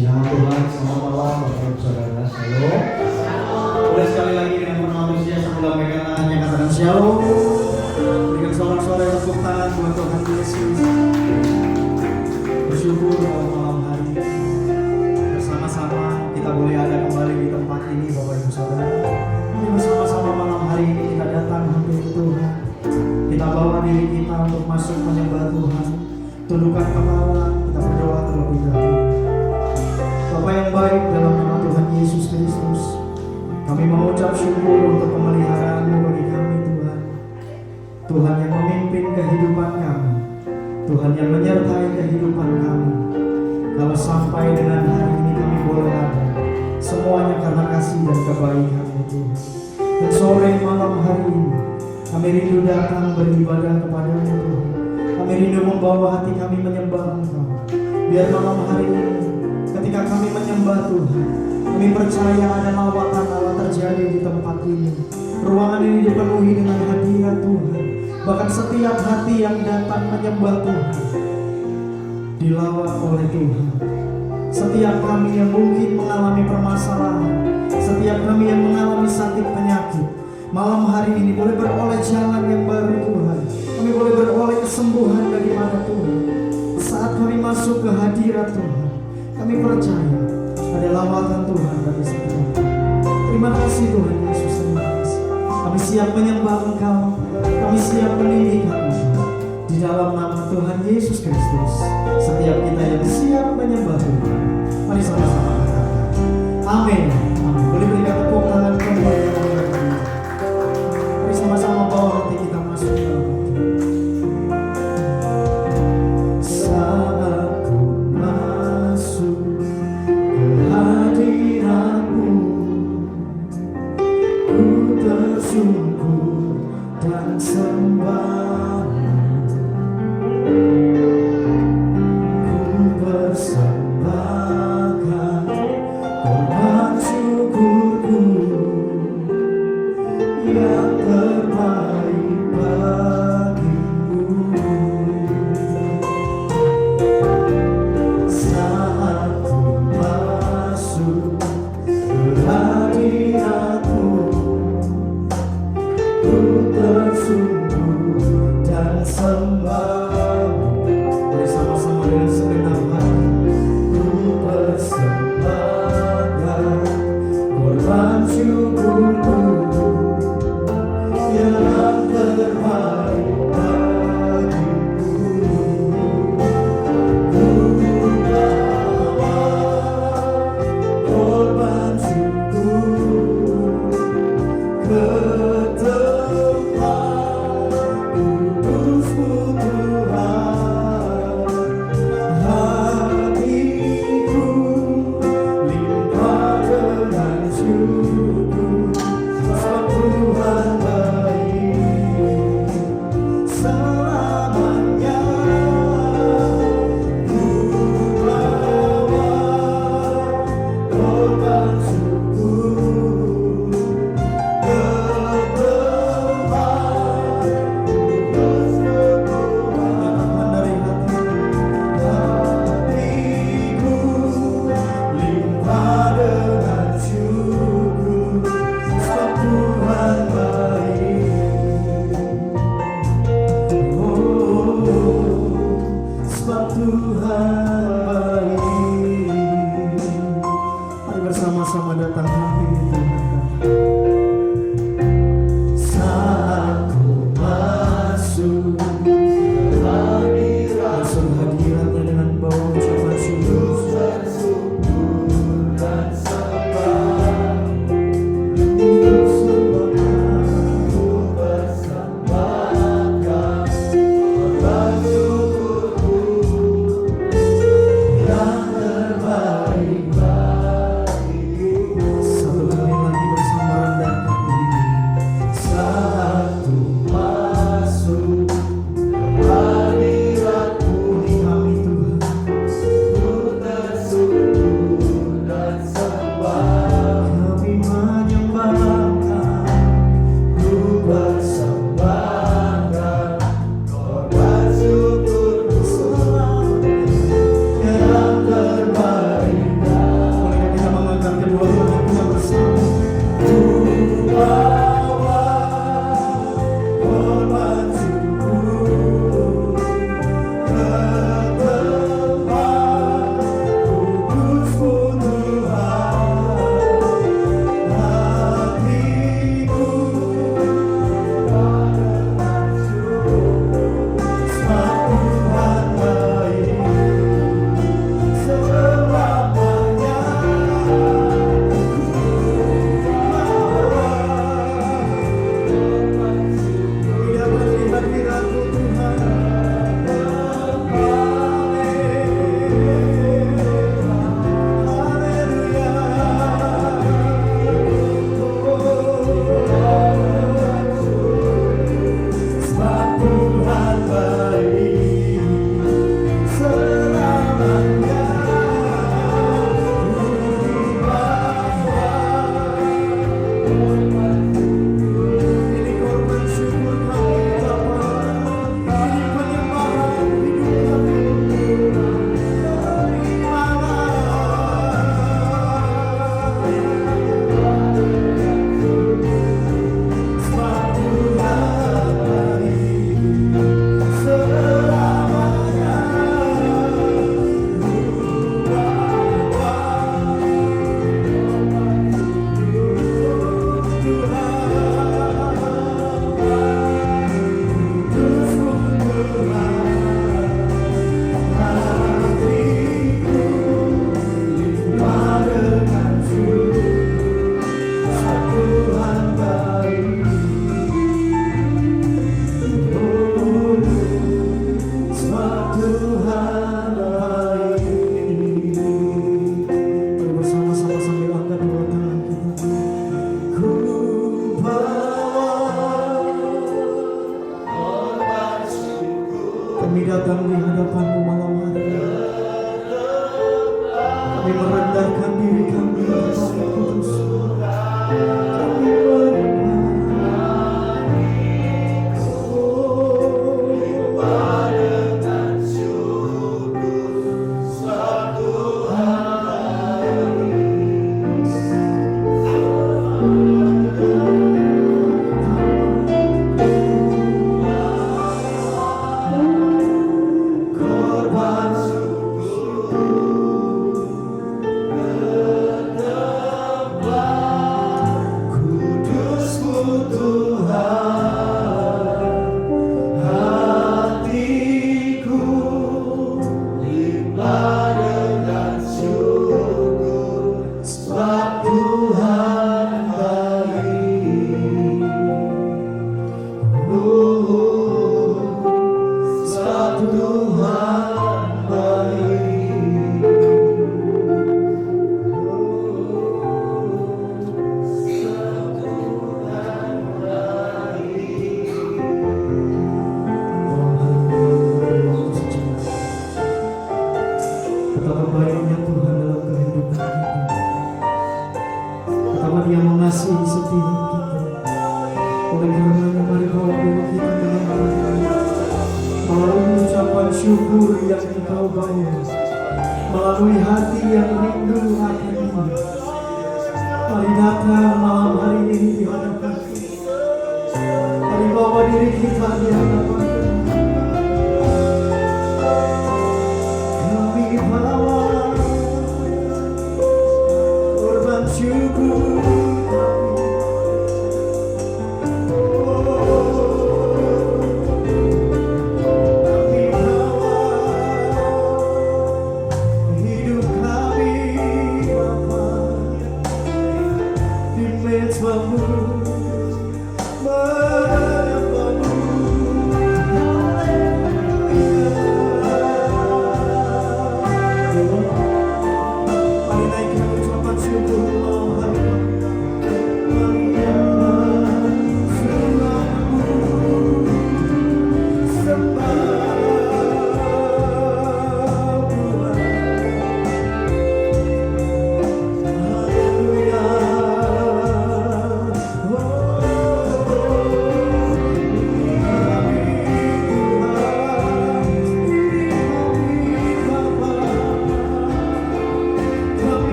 Puji-pujian Tuhan, selamat malam Bapak Ibu Saudara. Shalom. Boleh sekali lagi dengan penuh antusias sambil memegang tangannya katakan shalom. Berikan sorak-sorai tepuk tangan buat Tuhan Yesus. Bersyukur bahwa malam hari ini bersama-sama kita boleh ada kembali di tempat ini Bapak Ibu Saudara. Ini bersama-sama malam hari ini kita datang hampir Tuhan. Kita bawa diri kita untuk masuk menyembah Tuhan. Tundukkan kepala, kita berdoa terlebih dahulu. Bapa yang baik, dalam nama Tuhan Yesus Kristus, kami mengucap syukur untuk pemeliharaan-Mu bagi kami Tuhan. Tuhan yang memimpin kehidupan kami, Tuhan yang menyertai kehidupan kami. Kalau sampai dengan hari ini kami boleh ada, semuanya karena kasih dan kebaikan-Mu Tuhan. Dan sore malam hari ini kami rindu datang beribadah kepada-Mu Tuhan. Kami rindu membawa hati kami menyembah Engkau. Biar malam hari ini ketika kami menyembah Tuhan, kami percaya ada lawatan Allah terjadi di tempat ini. Ruangan ini dipenuhi dengan hadirat Tuhan. Bahkan setiap hati yang datang menyembah Tuhan dilawat oleh Tuhan. Setiap kami yang mungkin mengalami permasalahan, setiap kami yang mengalami sakit penyakit, malam hari ini boleh beroleh jalan yang baru Tuhan. Kami boleh beroleh kesembuhan daripada Tuhan. Saat kami masuk ke hadirat Tuhan, kami percaya ada lawatan Tuhan bagi setiap kami. Terima kasih Tuhan Yesus, terima kasih. Kami siap menyembah Engkau, kami siap meninggikan Engkau. Di dalam nama Tuhan Yesus Kristus, setiap kita yang siap menyembah Tuhan, mari sama-sama katakan amin. Amin. Boleh berikan tepuk tangan kembali. Mari sama-sama bawa hati kita masuk ke dalam hati. Saat ku masuk ke hadirat-Mu, ku tersungkur dan sembah-Mu. Ku persembahkan korban syukurku yang terbaik bagimu. Saat ku masuk ke hadirat-Mu, ku tersungkur dan sembah-Mu. Bersama-sama dengan segenap hati, ku persembahkan korban syukurku yang terbaik bagimu. Ku bawa korban syukur ke tempat kudus-Mu Tuhan. Kami datang di hadapan-Mu malam hari ini. Kami merendahkan diri kami, Bapa yang kudus. Kami betapa baiknya Tuhan dalam kehidupan kita. Betapa Dia mengasihi setiap kita. Oleh karenanya mari bawa doa kita dalam hati. Melalui ucapan syukur yang Engkau bawa, melalui hati yang rindu akan Dia. Mari datang malam hari ini di hadapan kita. Mari bawa diri kita di hadapan Dia. Syukur kami bawa hidup kami Bapa di mezbamu menyembah-Mu.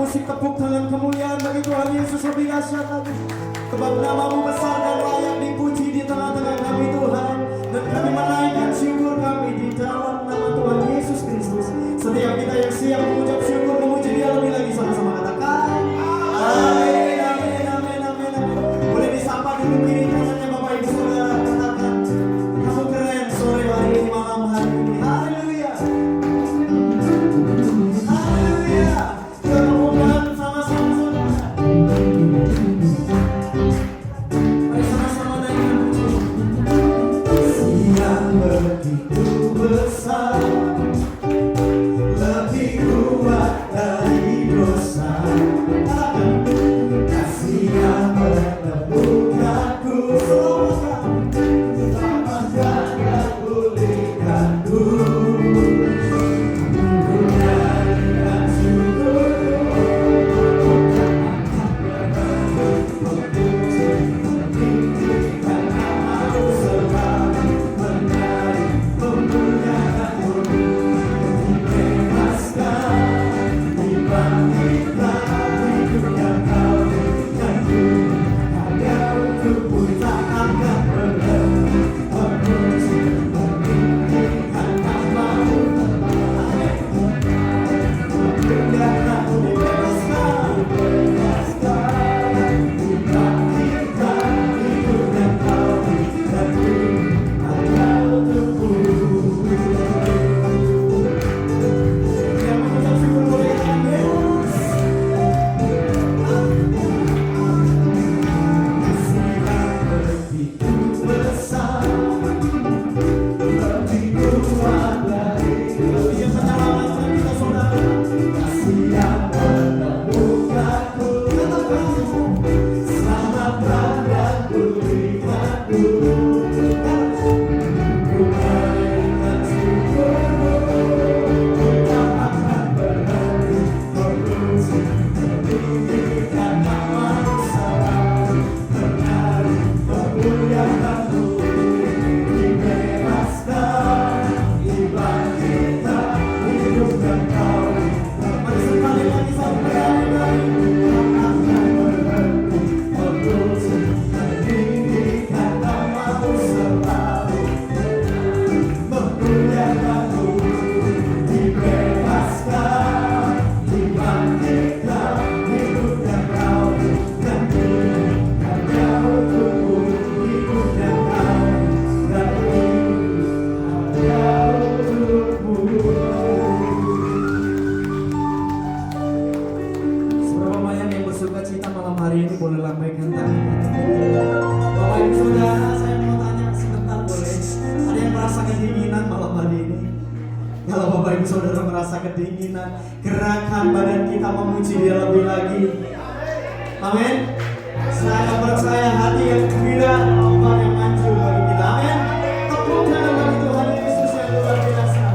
kasih tepuk tangan kemuliaan bagi Tuhan Yesus lebih dahsyat lagi. Sebab namamu besar dan layak dipuji di tengah-tengah kami Tuhan. Dan kami menaikkan syukur kami di dalam nama Tuhan Yesus Kristus. Setiap kita yang siap mengucap syukur, memuji Dia lebih lagi, sama-sama katakan amin, amin, amin, amin, amin. Boleh disapa dulu kiri kanannya Bapak Ibu Saudara, katakan kamu keren sore hari ini, malam hari ini. Haleluya, haleluya. Kemuliaan sama-sama saudara. Mari sama-sama naikkan puji. Siang begitu besar, lebih kuat dari dosa. Kasih yang menemukanku, selamatkan dan pulihkanku. Ku nyanyikan syukurku, meninggikan namamu selalu, menari memuliakanmu, dibebaskan, dibangkitkan, hidup yang kau berikanku. Hanya untukmu tak akan berhenti memuji, meninggikan namamu selalu, memuliakanmu, dibebaskan, dibangkitkan, hidup yang kau berikanku. Hanya untukmu. Yang mengucap syukur boleh katakan Yesus. Kasih yang begitu besar, lebih kuat dari dosa. Menyelamatkan kita saudara. Kasih yang menemukanku, selamatkan dan pulihkanku. Ku naikkan syukurku, tak akan berhenti memuji, meninggikan namamu selalu, menari memuliakanmu, dibebaskan, dibangkitkan, hidup yang kau berikan. Mari sekali lagi satu berani-berani, tak akan berhenti memuji, meninggikan namamu selalu, memuliakanmu, dibebaskan, dibangkitkan, hidup yang kau berikan. Hanya untukmu hidup yang kau beri, hanya untukmu. Seberapa banyak yang bersuka cita malam hari ini, boleh lambaikan tangannya. Bapak Ibu Saudara, saya mau tanya sebentar boleh? Ada yang merasa kedinginan malam hari ini? Kalau Bapak Ibu Saudara merasa kedinginan, gerakan badan kita memuji Dia lebih lagi. Amin. Saya percaya hati yang gembira, ombak yang manjur bagi kita. Amin. Tepuk tangan bagi Tuhan Yesus yang luar biasa.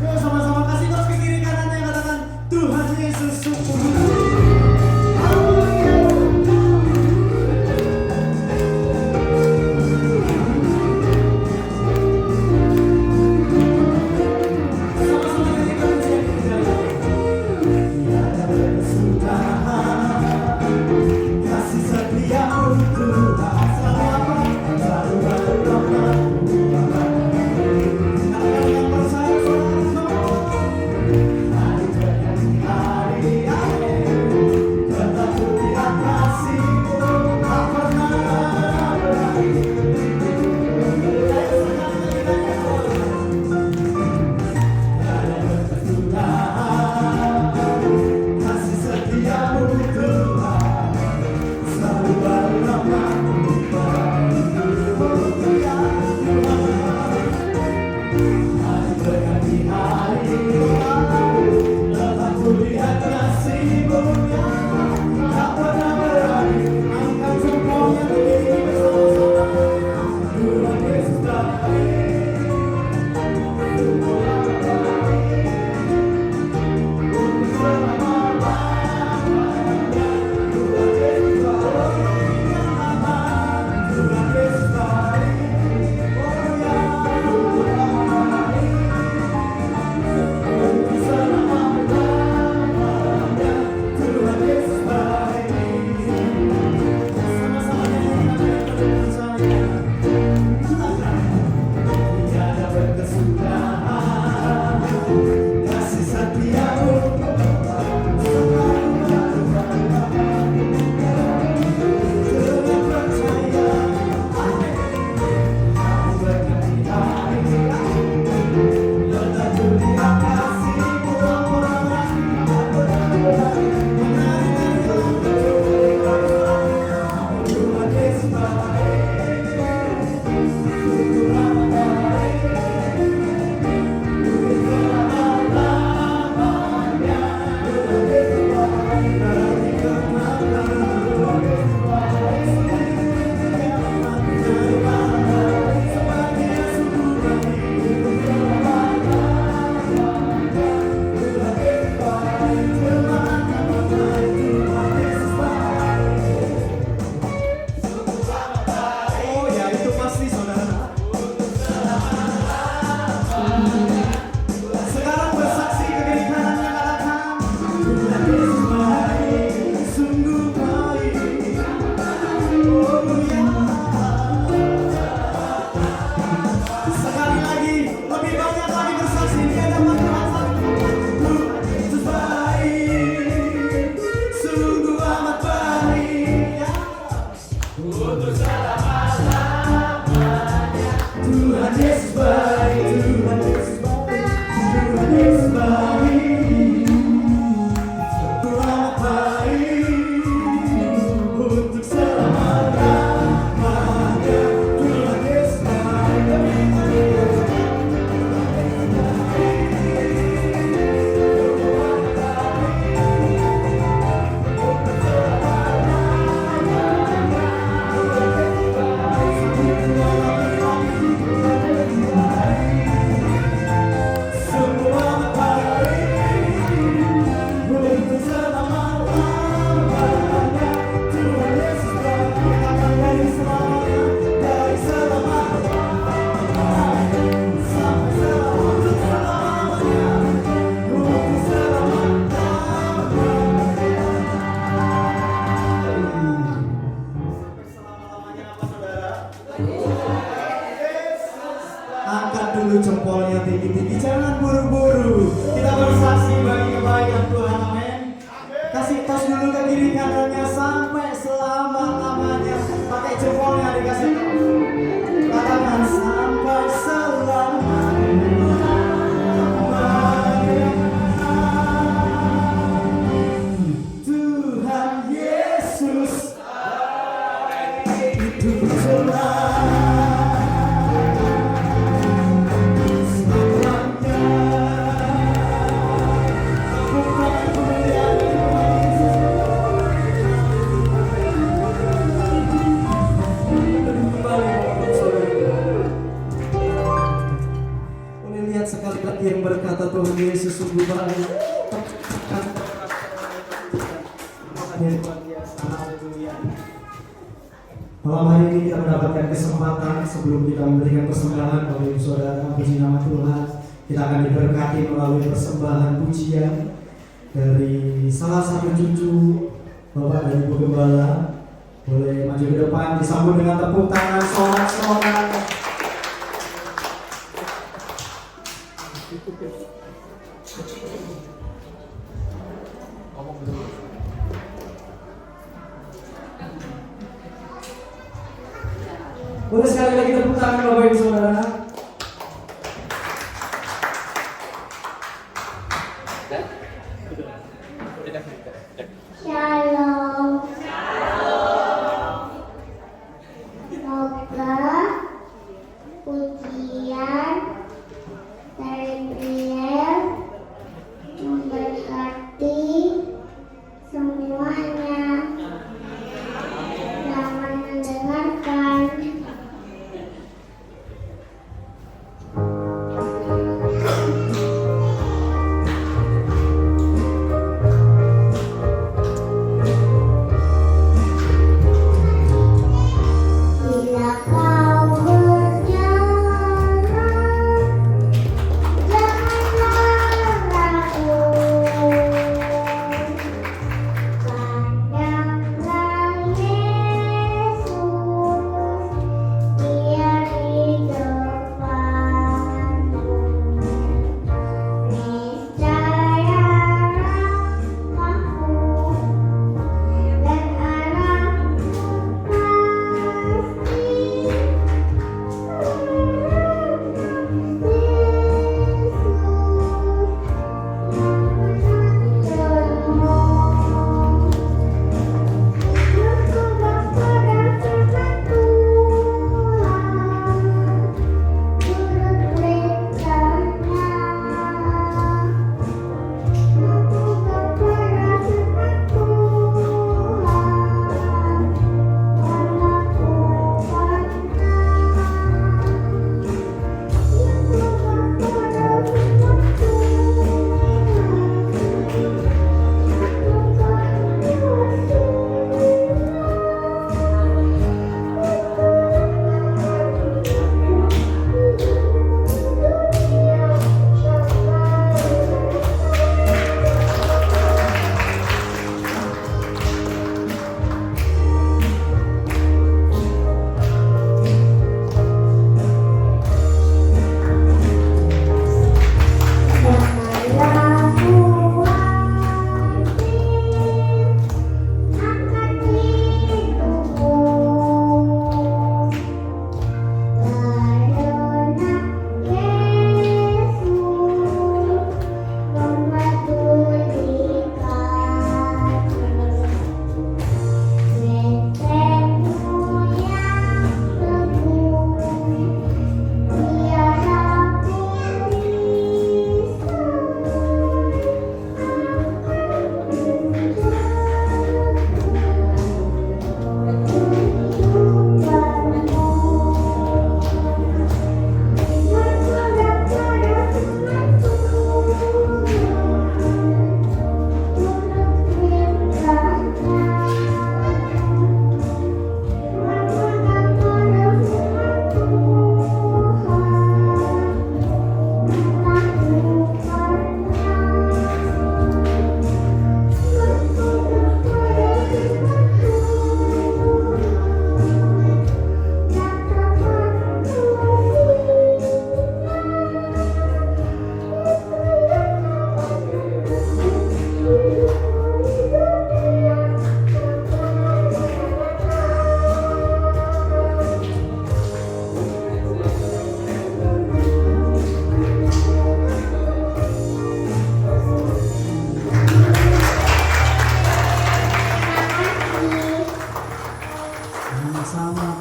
Yuk sama-sama kasih terus ke kiri kanannya, katakan Tuhan Yesus sungguh. Sama-sama kita puji Dia. Tiada kesudahan, kasih setia untuk tak selalu. tinggi-tinggi, jangan buru-buru. Kita bersaksi bagi kebaikan Tuhan, amin. Kasih tos dulu ke kiri kanannya sampai selama-lamanya. Pakai jempolnya dikasih tos. Katakan sampai selama-lamanya. Tuhan Yesus itu sekali lagi yang berkata Tuhan Yesus sungguh baik. Malam hari ini kita mendapatkan kesempatan sebelum kita memberikan persembahan Bapak Ibu Saudara, puji nama Tuhan. Kita akan diberkati melalui persembahan pujian dari salah satu cucu Bapak dan Ibu Gembala. Boleh maju ke depan, disambut dengan tepuk tangan sorak-sorak. Boleh sekali lagi tepuk tangan Bapak Ibu Saudara. Shalom. Semoga pujian dari beliau memberkati semuanya yang mendengarkan.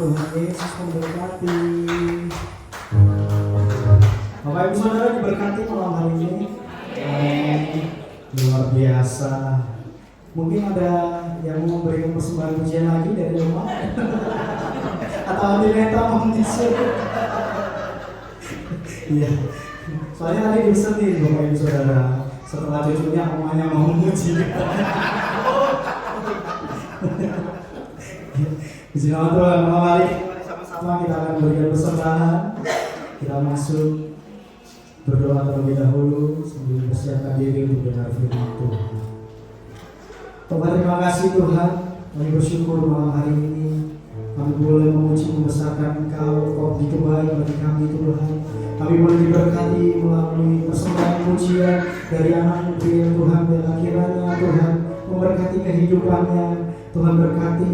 Tuhan Yesus memberkati. Bapak Ibu Saudara diberkati malam hari ini. Amin. Luar biasa. Mungkin ada yang mau memberikan persembahan pujian lagi dari rumah atau Adineta mau disuruh. Iya. Soalnya tadi disetir Bapak Ibu Saudara. Setelah cucunya omanya mau memuji. Puji nama Tuhan, malam hari sama-sama kita akan berikan persembahan. Kita masuk berdoa terlebih dahulu sambil mempersiapkan diri untuk dengar firman Tuhan. Tuhan, terima kasih Tuhan, kami bersyukur malam hari ini kami boleh memuji membesarkan Engkau. Kau begitu baik bagi kami Tuhan. Kami boleh diberkati melalui persembahan pujian dari anak putri yang Tuhan, dan akhirnya Tuhan memberkati kehidupannya. Tuhan berkati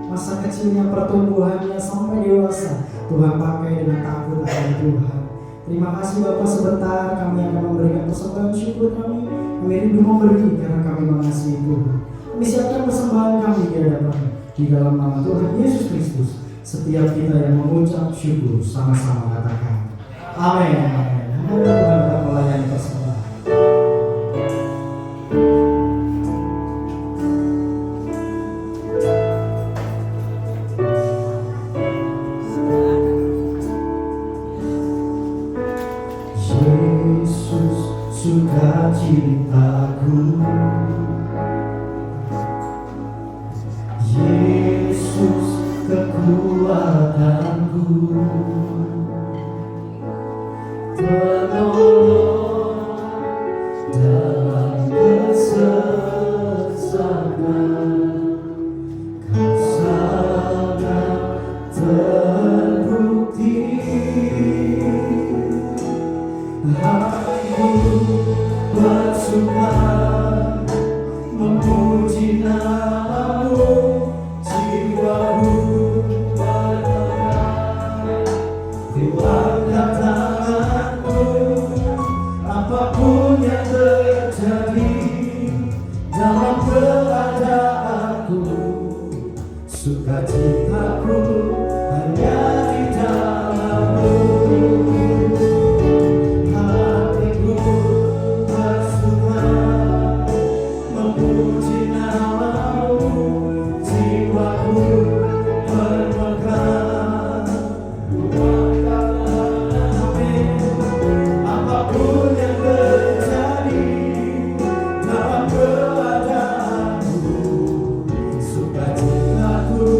masa kecilnya, pertumbuhannya sampai dewasa. Tuhan pakai dengan takut akan Tuhan. Terima kasih Bapak, sebentar kami akan memberikan persembahan syukur kami. Kami rindu memberi karena kami mengasihi Tuhan. Kami siapkan persembahan kami di hadapan di dalam nama Tuhan Yesus Kristus. Setiap kita yang mengucap syukur sama-sama katakan amin. Amin. Tuhan kita melayani persembahan. Yesus sukacitaku, Yesus kekuatanku, penolong dalam kesesakan, Kau sangat terbukti. Aku bersuka memuji nama-Mu, jiwaku bergerak. Ku angkat tanganku, apapun yang terjadi dalam keadaanku, sukacitaku hanya di dalam-Mu. Sukacitaku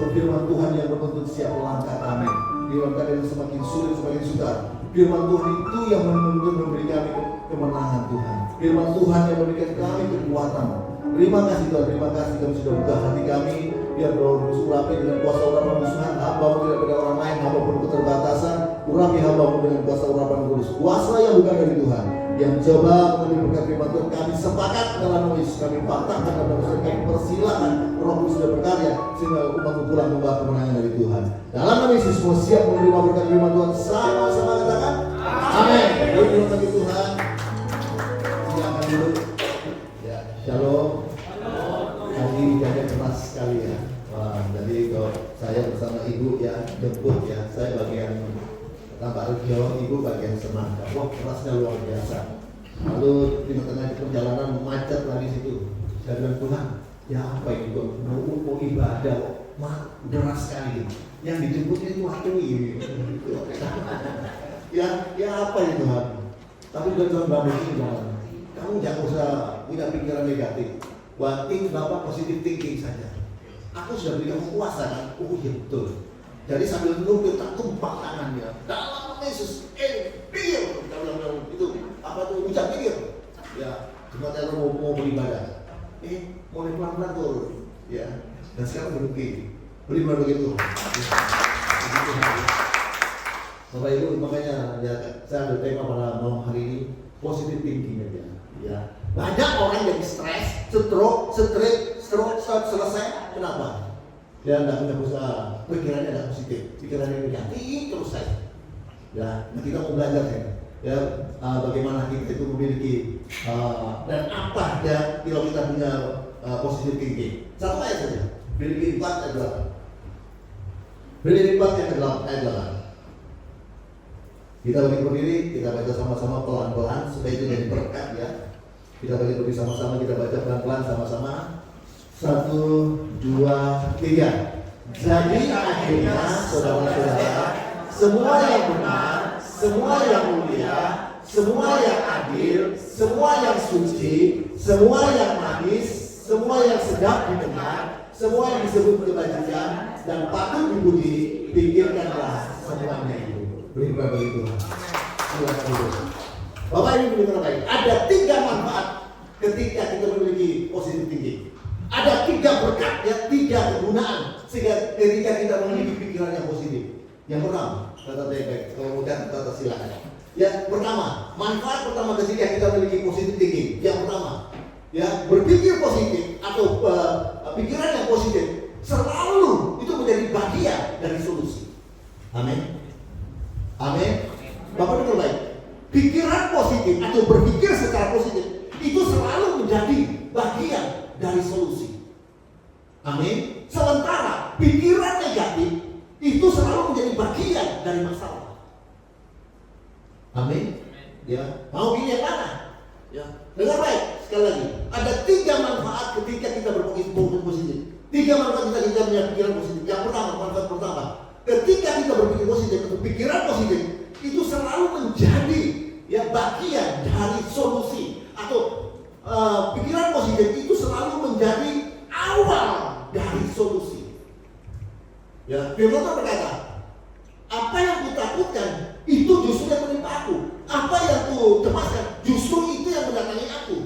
satu firman Tuhan yang menuntut setiap langkah kami. Di dalam keadaan yang semakin sulit, semakin sukar, firman Tuhan itu yang menuntut memberi kami kemenangan Tuhan. Firman Tuhan yang memberikan kami kekuatan. Terima kasih Tuhan, terima kasih kami sudah buka hati kami. Biar Roh Kudus urapi dengan kuasa urapan Tuhan. Hamba-Mu tidak pada orang lain, hamba pun keterbatasan. Urapi hamba-Mu dengan kuasa urapan Kudus. Kuasa yang bukan dari Tuhan, yang coba mengambil berkat firman Tuhan. Kami sepakat dalam nama Yesus, kami patahkan dalam nama Yesus, kami persilakan Roh Kudus sudah berkarya sehingga umat pulang membawa kemenangan dari Tuhan. Dalam nama Yesus semua siap menerima berkat firman Tuhan. Sama-sama katakan amin. Terima kasih Tuhan. Silakan dulu. Ya, shalom. Kali jaga keras sekali ya. Wah, jadi kalau saya bersama ibu ya jemput ya, saya bagian tambah Arjo, ibu bagian Semangka. Wah, kerasnya luar biasa. Lalu di tengah perjalanan macet lagi situ. Saya bilang Tuhan, ya apa ini kok mau ibadah kok deras sekali. Yang dijemput itu waktu ini. Ya apa itu Tuhan? Tapi Tuhan bangun jangan. Kamu jangan usah punya pikiran negatif. One thing Bapak positive thinking saja. Aku sudah beri kamu kuasa kan? Oh iya betul. Jadi sambil menunggu tak tumpah tangannya. Dalam nama Yesus, deal. Itu apa tuh ucap deal? Ya, cuma kalau mau beribadah. Mulai pelan-pelan turun. Ya. Dan sekarang berhenti. Beribadah begitu. Bapak Ibu makanya ya saya ada tema pada malam hari ini positive thinking aja. Ya. Banyak orang yang stres, stroke, selesai. Kenapa? Dia tidak punya usaha, pikirannya tidak positif, pikirannya negatif terus saja. Ya, nah kita mau belajar ya, bagaimana kita itu memiliki dan apa ya kalau kita punya positif thinking. Satu ayat saja, Filipi 4 ayat 8. Filipi 4 ayat 8. Kita berdiri, kita baca sama-sama pelan-pelan supaya itu jadi berkat ya. Kita bagi sama-sama, kita baca pelan-pelan sama-sama. 1, 2, 3. Jadi akhirnya saudara-saudara, semua yang benar, semua yang mulia, semua yang adil, semua yang suci, semua yang manis, semua yang sedap didengar, semua yang disebut kebajikan dan patut dipuji, pikirkanlah semuanya itu. Beribadah bagi Tuhan. Silakan. Bapak Ibu mendengar baik. Ada 3 manfaat ketika kita memiliki positive thinking. Ada 3 berkat ya, 3 kegunaan sehingga ketika kita memiliki pikiran yang positif. Yang pertama, kata baik-baik. Kalau mudah kata silakan. Ya, pertama, manfaat pertama ketika kita memiliki positive thinking. Yang pertama, ya berpikir positif atau pikiran yang positif selalu itu menjadi bagian dari solusi. Amin. Amin. Bapak dengar baik. Pikiran positif atau berpikir secara positif itu selalu menjadi bagian dari solusi. Amin. Sementara pikiran negatif itu selalu menjadi bagian dari masalah. Amin. Ya, mau pilih yang mana? Ya, dengar baik sekali lagi. Ada 3 manfaat ketika kita berpikir positif. 3 manfaat ketika kita punya pikiran positif. Yang pertama, manfaat pertama, ketika kita berpikir positif atau pikiran positif itu selalu menjadi ya bagian dari solusi atau pikiran positif itu selalu menjadi awal dari solusi. Ya, firman Tuhan berkata, apa yang kutakutkan itu justru yang menimpa aku. Apa yang ku cemaskan justru itu yang mendatangi aku.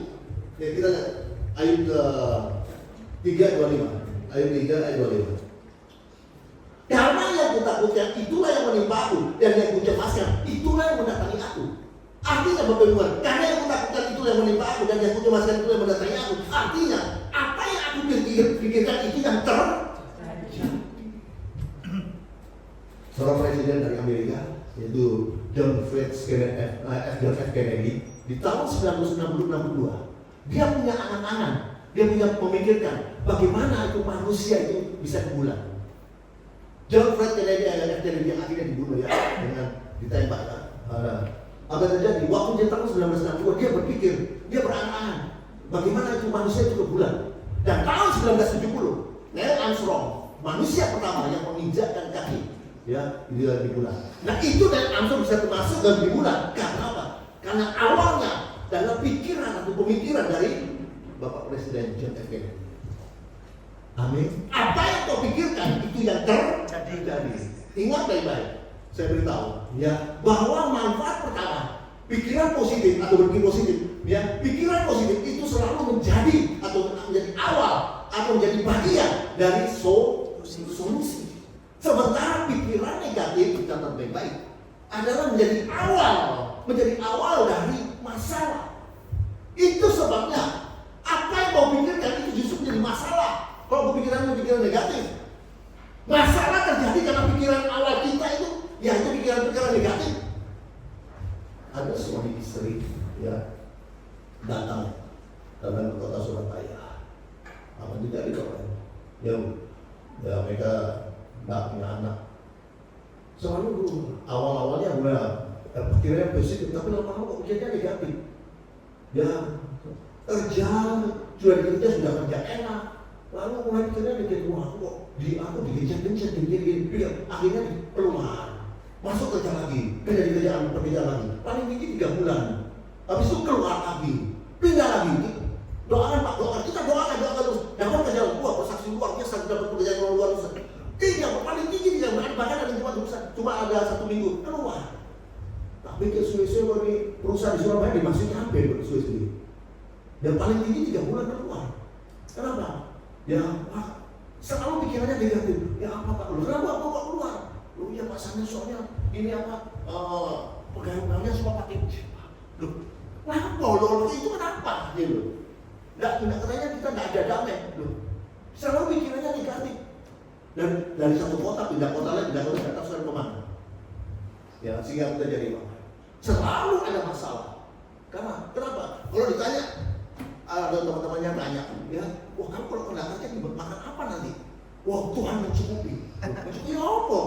Ya, kita lihat ayat 3:25. Ayat 3 ayat 25. Karena yang kutakutkan itulah yang menimpa aku, dan yang kucemaskan itulah yang mendatangi aku. Artinya Bapak Ibu, karena yang kutakutkan itulah yang menimpa aku, dan yang kucemaskan itulah yang mendatangi aku. Artinya apa yang aku pikirkan itu yang terjadi. Seorang presiden dari Amerika yaitu John F. Kennedy di tahun 1962 dia punya angan-angan, dia punya memikirkan bagaimana itu manusia itu bisa ke bulan. John F. Kennedy yang akhirnya dibunuh ya dengan ditembak. Apa yang terjadi? Waktu dia tahun 1962 dia berpikir, dia berangan-angan bagaimana itu manusia itu ke bulan. Dan tahun 1970 Neil Armstrong, manusia pertama yang menginjakkan kaki ya di bulan. Nah itu Neil Armstrong bisa termasuk di bulan karena apa? Karena awalnya dalam pikiran atau pemikiran dari Bapak Presiden John F. Kennedy. Amin. Apa yang kau pikirkan itu yang terjadi. Ingat baik-baik. Saya beritahu ya bahwa manfaat pertama pikiran positif atau berpikir positif, ya pikiran positif itu selalu menjadi atau menjadi awal atau menjadi bagian dari solusi. Sementara pikiran negatif, catat baik-baik, adalah menjadi awal dari masalah. Itu sebabnya apa yang kau pikirkan itu justru menjadi masalah. Kalau pikiran negatif, masalah terjadi karena pikiran awal kita itu, yaitu pikiran-pikiran negatif. Ada suami istri ya datang ke kota Surabaya, apa juga di kota ya mereka nggak punya anak. Selalu awal-awalnya pikirannya positif, tapi lama-lama kok pikirannya negatif. Ya kerja sudah kerja enak, lalu mulai pikirnya negatif. Wah kok aku dikejar-kejar, akhirnya keluar. Masuk kerja lagi, kerja di kerjaan lagi, paling tinggi 3 bulan. Habis itu keluar lagi, pindah lagi. Doakan Pak, doakan, kita doakan terus. Jangan kerja luar, bersaksi luar biasa, dapat pekerjaan luar biasa. Paling tinggi 3 bulan, bahkan ada cuma ada 1 minggu keluar. Tapi ke suwe-suwe dari perusahaan di Surabaya di masih hampir suwe-suwe. Dan paling tinggi 3 bulan keluar. Kenapa? Ya selalu pikirannya negatif. Ya apa Pak? Kenapa kok keluar? Loh ya pasangan soalnya ini apa pegawai-pegawainya semua pakai loh kenapa loh itu kenapa gitu nggak katanya kita nggak ada damai loh selalu pikirannya negatif dan dari satu kota pindah kota lain nggak tahu sudah kemana ya sehingga kita jadi apa selalu ada masalah kenapa kalau ditanya ada teman-temannya tanya ya wah kamu kalau nggak kerja makan apa nanti wah Tuhan mencukupi apa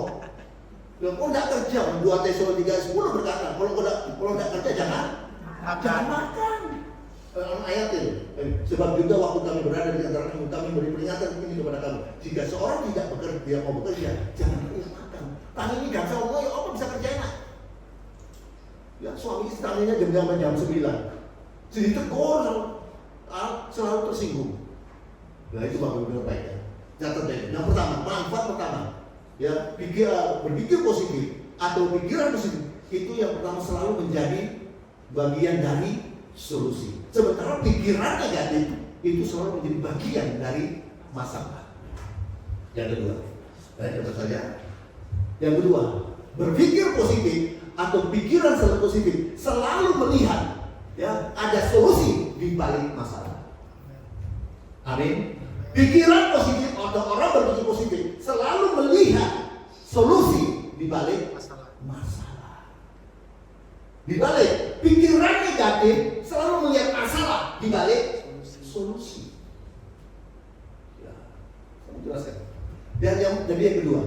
kalau nggak kerja, 2 Tesalonika 10 berkata, kalau nggak kerja jangan makan. Ayat itu. Sebab juga waktu kami berada di antara kamu, kami beri peringatan ini kepada kamu. Jika seorang tidak bekerja, mau bekerja, jangan makan. Tadi ini gak bisa ngomong, ya apa bisa kerja enak? Ya suami istrinya jam 9. Jadi tegur, selalu tersinggung. Nah itu bagus baik ya. Catat deh. Yang pertama, manfaat pertama. Ya, berpikir positif atau pikiran positif itu yang pertama selalu menjadi bagian dari solusi. Sementara pikiran negatif itu selalu menjadi bagian dari masalah. Yang kedua, catat saja. Yang kedua, berpikir positif atau pikiran selalu positif selalu melihat ya ada solusi di balik masalah. Amin. Pikiran positif atau orang berpikir positif selalu melihat solusi di balik masalah. Di balik pikiran negatif selalu melihat masalah di balik solusi. Ya, saya jelaskan. Jadi yang kedua,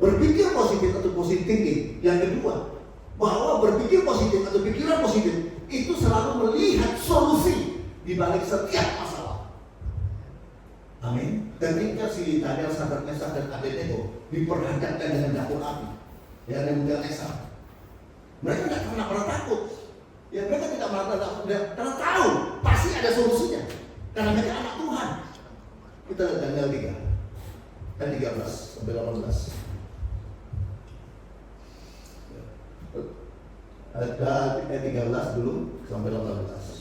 berpikir positif atau positive thinking. Yang kedua, bahwa berpikir positif atau pikiran positif itu selalu melihat solusi di balik setiap masalah. Amin. Ketika si Daniel, Sadrak, Mesak dan Abednego diperhadapkan dengan dapur api, ya Nebukadnezar, mereka tidak pernah takut. Ya mereka tidak pernah takut karena tahu pasti ada solusinya. Karena mereka anak Tuhan. Kita lihat Daniel 3 dan 13 sampai 18. Ada 13 dulu sampai 18.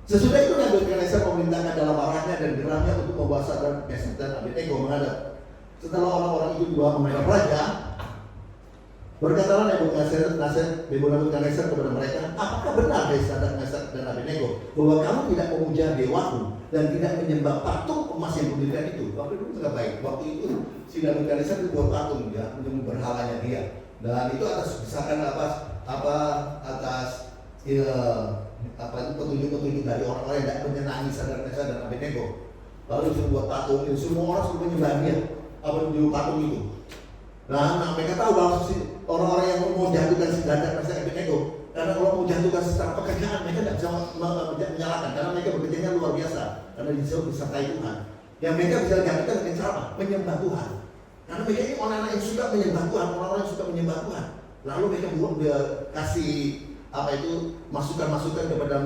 Sesudah itu Nebukadnezar memerintahkan dalam marahnya dan geramnya untuk membawa Sadrak, Mesak dan Abednego menghadap. Setelah orang-orang itu dibawa menghadap raja, berkatalah Nebukadnezar kepada mereka, apakah benar dari Sadrak, Mesak dan Abednego bahwa kamu tidak memuja dewaku dan tidak menyembah patung emas yang didirikan itu? Waktu itu tidak baik. Waktu itu si Nebukadnezar itu buat patung ya, menyembah berhalanya dia. Dan itu atas desakan atas petunjuk-petunjuk dari orang-orang yang tidak menyenangi Sadrak, Mesak dan Abednego. Lalu disuruh buat patung, semua orang suruh menyembah dia. Menyembah patung itu. Nah, mereka tahu bahwa orang-orang yang mau jatuhkan Sadrak, Mesak dan Abednego, karena kalau mau jatuhkan secara pekerjaan mereka tidak bisa menyalahkan, karena mereka bekerjanya luar biasa, karena disuruh disertai Tuhan. Yang mereka bisa jatuhkan dengan cara apa? Menyembah Tuhan. Karena mereka ini orang-orang yang suka menyembah Tuhan, orang-orang yang suka menyembah Tuhan. Lalu mereka kasih masukan-masukan kepada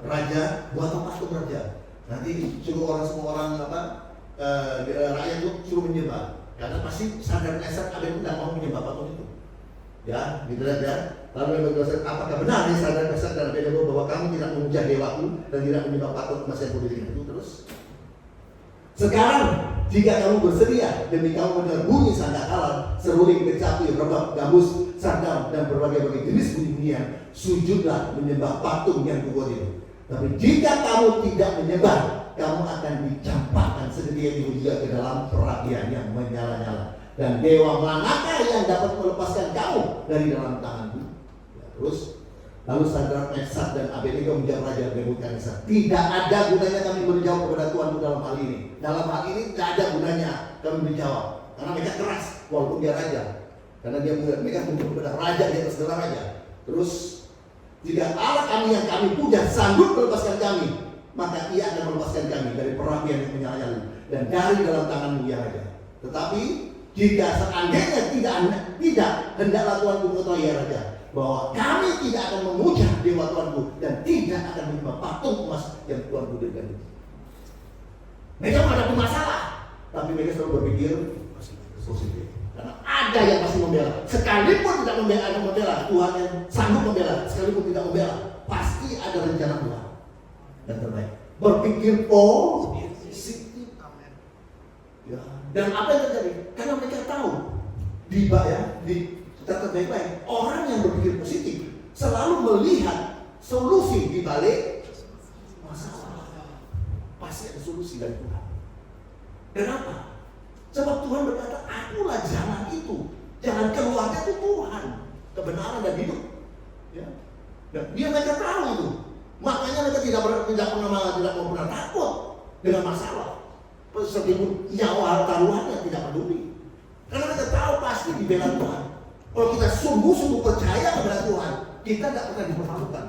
raja, buat apa patung raja? Nanti suruh semua orang rakyat itu suruh menyembah, karena pasti Sadrak Mesak Abednego tidak mau menyembah patung itu. Ya, gitu ya. Lalu yang berdosa, apakah benar nih Sadrak Mesak dan Abednego bahwa kamu tidak memuja dewaku dan tidak menyembah patung emas yang berdiri itu terus? Sekarang jika kamu bersedia demi kamu mendengar bunyi sangkakala, seruling, kecapi, rebab, gambus, sandal dan berbagai-bagai jenis bunyi-bunyian, sujudlah menyembah patung yang kubuat itu. Tapi jika kamu tidak menyembah, kamu akan dicampakkan seketika itu juga ke dalam perapian yang menyala-nyala. Dan dewa manakah yang dapat melepaskan kamu dari dalam tanganku? Ya, terus, lalu Sadrak, Mesak dan Abednego menjawab Raja Nebukadnezar, tidak ada gunanya kami menjawab kepada Tuhanku dalam hal ini. Dalam hal ini tidak ada gunanya kami menjawab, karena mereka keras walaupun dia raja. Karena mereka menjawab kepada raja di atas segala raja. Terus, jika Allah kami yang kami puja sanggup melepaskan kami, maka ia akan melepaskan kami dari perapian yang menyala-nyala dan dari dalam tanganmu ya raja. Tetapi jika seandainya tidak hendaklah Tuanku mengetahui ya raja, bahwa kami tidak akan memuja dewa Tuanku dan tidak akan menyembah patung emas yang Tuanku dirikan itu. Mereka menghadapi masalah, tapi mereka selalu berpikir positif. Karena ada yang pasti membela. Sekalipun tidak membela, Tuhan yang sanggup membela. Sekalipun tidak membela, pasti ada rencana Tuhan yang terbaik. Berpikir positif. Ya. Dan apa yang terjadi? Karena mereka tahu catat baik-baik, orang yang berpikir positif selalu melihat solusi di balik masalah. Pasti ada solusi dari Tuhan. Kenapa? Sebab Tuhan berkata, akulah jalan itu. Jalan keluarnya itu Tuhan. Kebenaran dan hidup. Ya. Dan dia mereka tahu itu. Makanya mereka tidak mau pernah takut dengan masalah. Sekalipun nyawa taruhannya tidak peduli. Karena kita tahu pasti dibela Tuhan. Kalau kita sungguh-sungguh percaya kepada Tuhan, kita tidak pernah dipermalukan.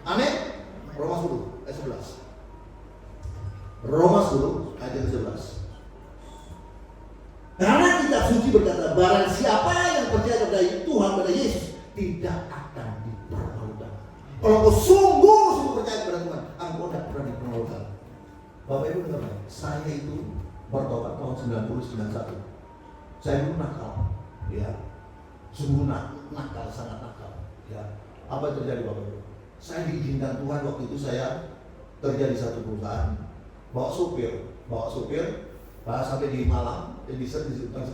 Amin. Roma 10 ayat 11. Roma 10 ayat 11. Karena kitab suci berkata, barang siapa yang percaya kepada Tuhan, pada Yesus, tidak akan dipermalukan. Kalau kau sungguh-sungguh percaya kepada Tuhan, engkau tidak pernah dipermalukan. Bapak Ibu dengar, saya itu bertobat tahun 90-91. Saya dulu nakal, ya, sungguh nakal, sangat nakal. Ya, apa yang terjadi Bapak Ibu? Saya diizinkan Tuhan waktu itu saya kerja di satu perusahaan, bawa supir, sampai di Malang, di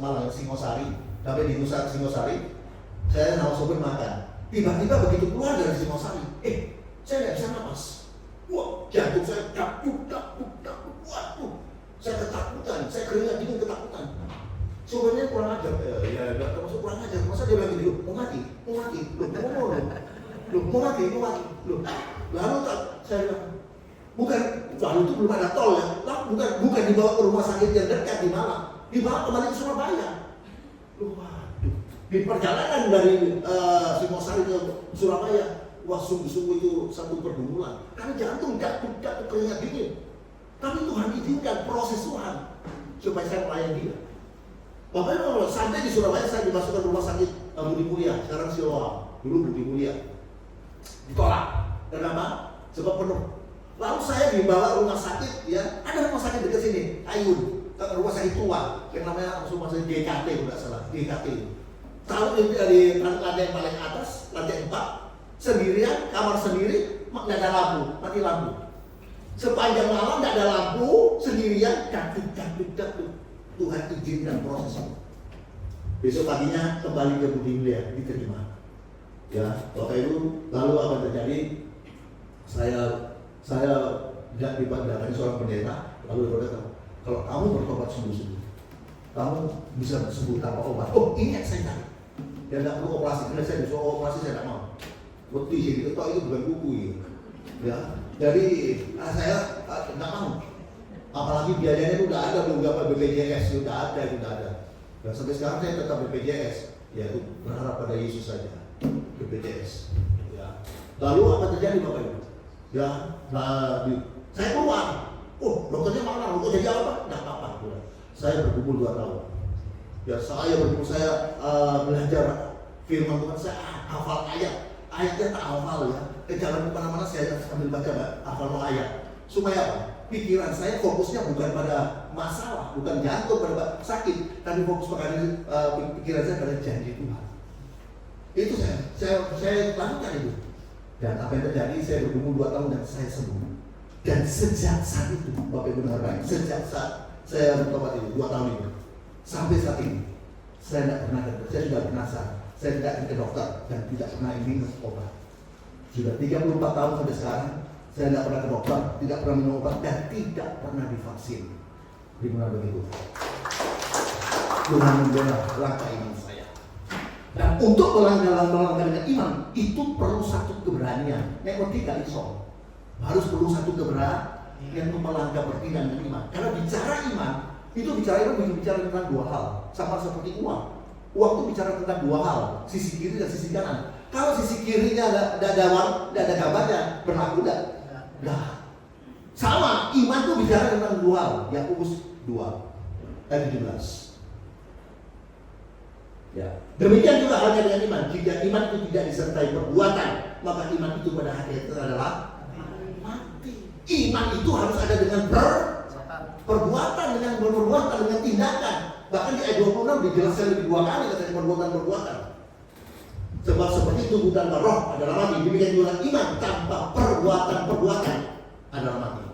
Malang, Singosari, sampai di Nusa Singosari, saya sama supir makan. Tiba-tiba begitu keluar dari Singosari, saya nggak bisa napas. Wah, jantung saya dakuk. Waduh, saya ketakutan, saya keringat dingin ketakutan. Supirnya kurang ajar, ya termasuk kurang ajar. Masa dia bilang gitu, mau mati, mau mati. Lalu saya bilang, bukan, lalu itu belum ada tol ya, bukan dibawa ke rumah sakit yang dekat di Malang, dibawa kembali ke Surabaya. Waduh, di perjalanan dari Singosari ke Surabaya, wah sungguh-sungguh itu satu pergumulan. Karena jantung dakuk keringat dingin. Tapi Tuhan izinkan proses Tuhan supaya saya melayani dia. Bapak kalau sampai di Surabaya saya dimasukkan rumah sakit Budi Mulia, sekarang Siloam, dulu Budi Mulia. Ditolak. Kenapa? Sebab penuh. Lalu saya dibawa rumah sakit, ya ada rumah sakit dekat sini, Ayun, rumah sakit tua, yang namanya rumah sakit GKT, tidak salah, GKT. Tahu dari lantai yang paling atas, lantai 4, sendirian, kamar sendiri, tidak ada lampu, mati lampu. Sepanjang malam tidak ada lampu, sendirian, dakuk. Tuhan izinkan proses itu. Besok paginya kembali ke Budi Mulia, diterima. Ya, Bapak Ibu, lalu apa terjadi? Saya tidak didatangi seorang pendeta, lalu dia berkata, kalau kamu bertobat sungguh-sungguh, kamu bisa sembuh tanpa obat. Oh, ini yang saya cari. Ya tidak perlu operasi, karena saya disuruh operasi saya tidak mau. Bukti sih, itu bukan buku ya. Jadi saya tidak mau. Apalagi biayanya itu sudah ada, belum berapa BPJS, sudah ada. Dan sampai sekarang saya tetap BPJS, yaitu berharap pada Yesus saja. BPJS. Ya. Lalu apa terjadi Bapak Ibu? Ya, saya keluar. Oh, dokternya mana? Dokter jadi apa? Tidak apa-apa. Saya bergumul 2 tahun. Ya, saya belajar firman Tuhan, saya hafal ayatnya tak hafal ya. Jalan kemana-mana saya sambil baca hafal ayat. Supaya apa? pikiran saya fokusnya bukan pada masalah, bukan jantung pada sakit, tapi fokus pada pikiran saya pada janji Tuhan. Itu saya lakukan itu. Dan apa yang terjadi, saya bergumul 2 tahun dan saya sembuh. Dan sejak saat itu, Bapak Ibu dengar baik, sejak saat saya bertobat itu 2 tahun itu sampai saat ini, saya tidak pernah, saya sudah penasar, saya tidak ke dokter dan tidak pernah minum obat. Sudah 34 tahun sampai sekarang, saya tidak pernah ke dokter, tidak pernah minum obat dan tidak pernah divaksin. Gimana begitu? Tuhan membela langkah iman saya. Dan untuk melangkah dengan iman itu perlu satu keberanian. Nek tidak iso. Harus perlu satu keberanian untuk melangkah bertindak dengan iman. Karena bicara iman itu bicara tentang 2 hal. Sama seperti uang. Uang itu bicara tentang 2 hal, sisi kiri dan sisi kanan. Kalau sisi kirinya tidak ada gambarnya, berlaku tidak? Nah, sama, iman itu bicara tentang 2 hal. Yakobus 2 ayat 17. Ya. Demikian juga halnya dengan iman. Jika iman itu tidak disertai perbuatan, maka iman itu pada hakikatnya itu adalah mati. Iman itu harus ada dengan perbuatan, dengan berperbuatan, dengan tindakan. Bahkan di ayat 26 dijelaskan lebih 2 kali katanya perbuatan. Sebab seperti tubuh tanpa roh adalah mati, demikian juga iman tanpa perbuatan adalah mati.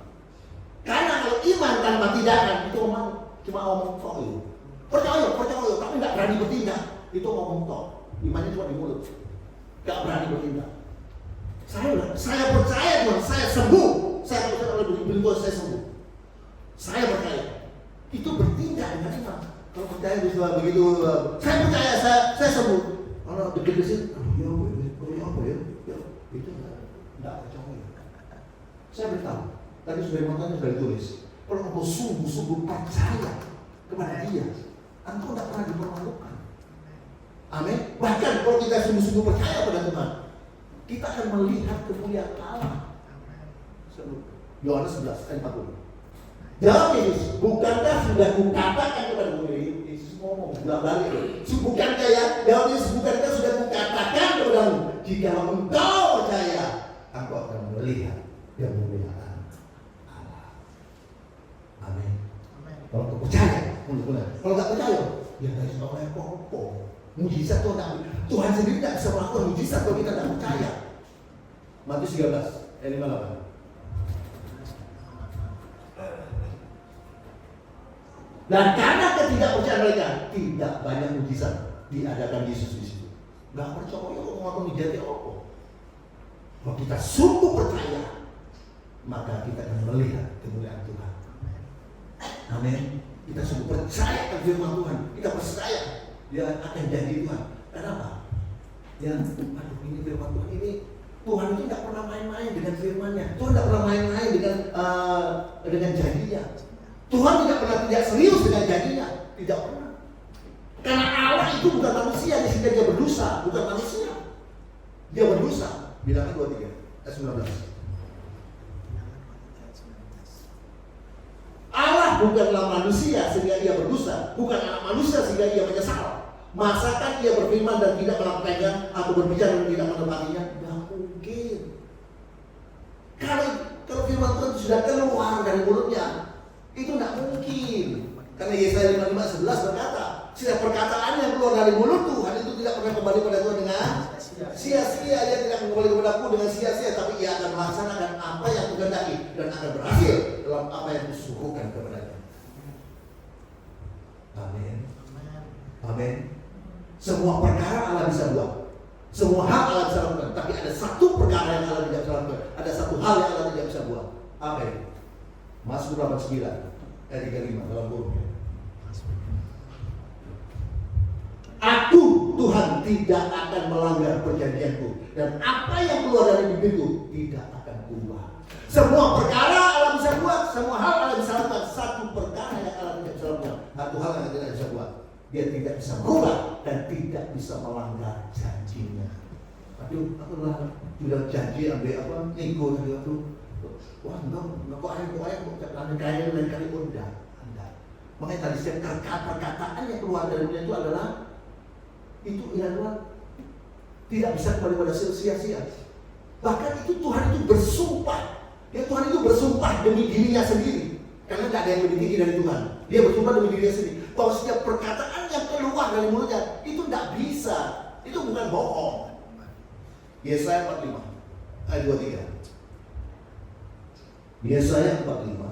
Karena kalau iman tanpa tindakan itu cuma omong tok itu. Percaya, tapi tidak berani bertindak. Itu ngomong tok. Imannya cuma di mulut, tidak berani bertindak. Saya percaya Tuhan, saya sembuh. Saya percaya oleh Tuhan, saya sembuh. Saya percaya. Itu bertindak dengan iman. Kalau percaya bisa begitu, saya percaya, saya sembuh. Kalau dikit-dikit, apa ya? Itu tidak percaya. Saya beritahu, tadi sudah matanya sudah ditulis. Kalau engkau sungguh-sungguh percaya kepada Dia, engkau tidak pernah dipermalukan. Amin. Bahkan kalau kita sungguh-sungguh percaya pada Tuhan, kita akan melihat kemuliaan Allah. Yohanes 11 ayat 40. Jawab Yesus, bukankah sudah kukatakan kepada kamu? Yesus ngomong, bilang balik. Bukankah ya? Jawab Yesus, bukankah sudah kukatakan kepadamu? Jika engkau percaya, engkau akan melihat kemuliaan Allah. Amin. Kalau engkau percaya, kalau tak percaya, ya tak bisa oleh apa-apa. Mujizat Tuhan sendiri tidak bisa melakukan mujizat kalau kita tidak percaya. Matius 13 ayat 58. Dan karena ketidakpercayaan mereka, tidak banyak mujizat diadakan Yesus di situ. Gak percaya kok ngomong mujizat apa. Kalau kita sungguh percaya, maka kita akan melihat kemuliaan Tuhan. Amin. Kita sungguh percaya akan firman Tuhan. Kita percaya Dia akan janji Tuhan. Kenapa? Ya, ini firman Tuhan ini. Tuhan itu tidak pernah main-main dengan firman-Nya. Tuhan tidak pernah main-main dengan janjinya. Tuhan tidak pernah tidak serius dengan janjinya. Tidak pernah. Karena Allah itu bukan manusia, sehingga Dia berdosa. Bukan manusia. Dia berdosa. Bilangan 23 ayat 19. Allah bukanlah manusia sehingga Ia berdosa. Bukan anak manusia sehingga Ia menyesal. Masakan Ia berfirman dan tidak melakukannya, atau berbicara dan tidak menepatinya? Tidak mungkin. Kalau firman Tuhan sudah keluar dari mulutnya, itu tidak mungkin. Karena Yesaya 55:11 berkata, setiap perkataan yang keluar dari mulut Tuhan itu tidak pernah kembali pada Tuhan dengan sia-sia. Dia tidak kembali kepadaku dengan sia-sia, tapi Ia akan melaksanakan apa yang Kukehendaki dan akan berhasil dalam apa yang Kusuruhkan kepadanya. Amin. Amin. Semua perkara Allah bisa buat. Semua hal Allah bisa lakukan. Tapi ada satu perkara yang Allah tidak bisa lakukan. Ada satu hal yang Allah tidak bisa buat. Apa itu? Mazmur 89 ayat 35 dalam burungnya. Aku Tuhan tidak akan melanggar perjanjianku, dan apa yang keluar dari bibirku tidak akan kuubah. Semua perkara Allah bisa buat, semua hal Allah bisa lakukan. Satu perkara yang Allah tidak bisa lakukan, satu hal yang tidak bisa buat. Dia tidak bisa berubah dan tidak bisa melanggar janjinya. Aduh, aku sudah janji ambil apa? Nego tadi waktu. Wah, enggak kok ayam kaya lain kali udah. Makanya tadi setiap perkataan yang keluar dari mulut itu adalah tidak bisa kembali pada sia-sia. Bahkan itu Tuhan itu bersumpah Ya, Tuhan itu bersumpah demi dirinya sendiri. Karena tidak ada yang lebih tinggi dari Tuhan. Dia bersumpah demi dirinya sendiri. Bahwa setiap perkataan yang keluar dari mulutnya itu tidak bisa. Itu bukan bohong. Yesaya 45 ayat 23. Yesaya 45.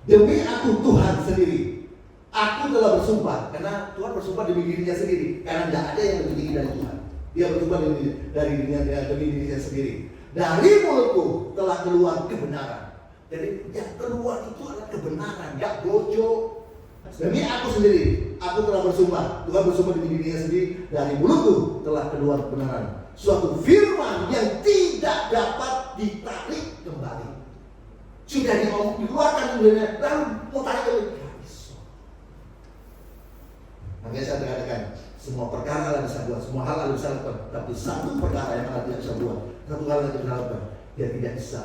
Demi aku Tuhan sendiri, aku telah bersumpah. Karena Tuhan bersumpah demi dirinya sendiri. Karena tidak ada yang lebih tinggi dari Tuhan. Dia bersumpah demi dirinya sendiri. Dari mulutku telah keluar kebenaran. Jadi yang keluar itu adalah kebenaran, tidak bojo. Demi aku sendiri, aku telah bersumpah. Tuhan bersumpah demi dirinya sendiri. Dari mulutku telah keluar kebenaran. Suatu firman yang tidak dapat ditarik kembali. Sudah dikeluarkan kemudian, lalu mau tarik kembali. Makanya saya katakan, semua perkara adalah bisa buat, semua hal adalah bisa lakukan. Tapi satu perkara yang adalah tidak bisa buat, satu hal yang tidak bisa lakukan, dia tidak bisa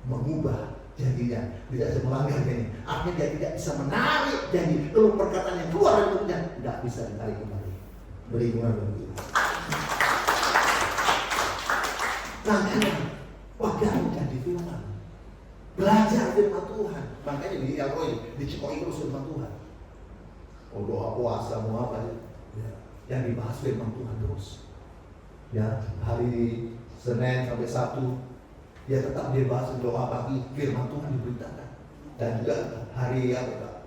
mengubah janjinya, tidak bisa melanggar janji. Artinya dia tidak bisa menarik janji. Kalau perkataan yang keluar dari mulutnya tidak bisa ditarik kembali. Beriman begitu. Makanya pegang janji firman, belajar firman Tuhan. Makanya di Elroy dicekoi terus firman Tuhan. Oh, doa puasa mau apa ya? Yang dibahas firman Tuhan terus. Ya, hari Senin sampai Sabtu dia tetap dibahas doa pagi, firman Tuhan diberitakan. Dan juga hari apa?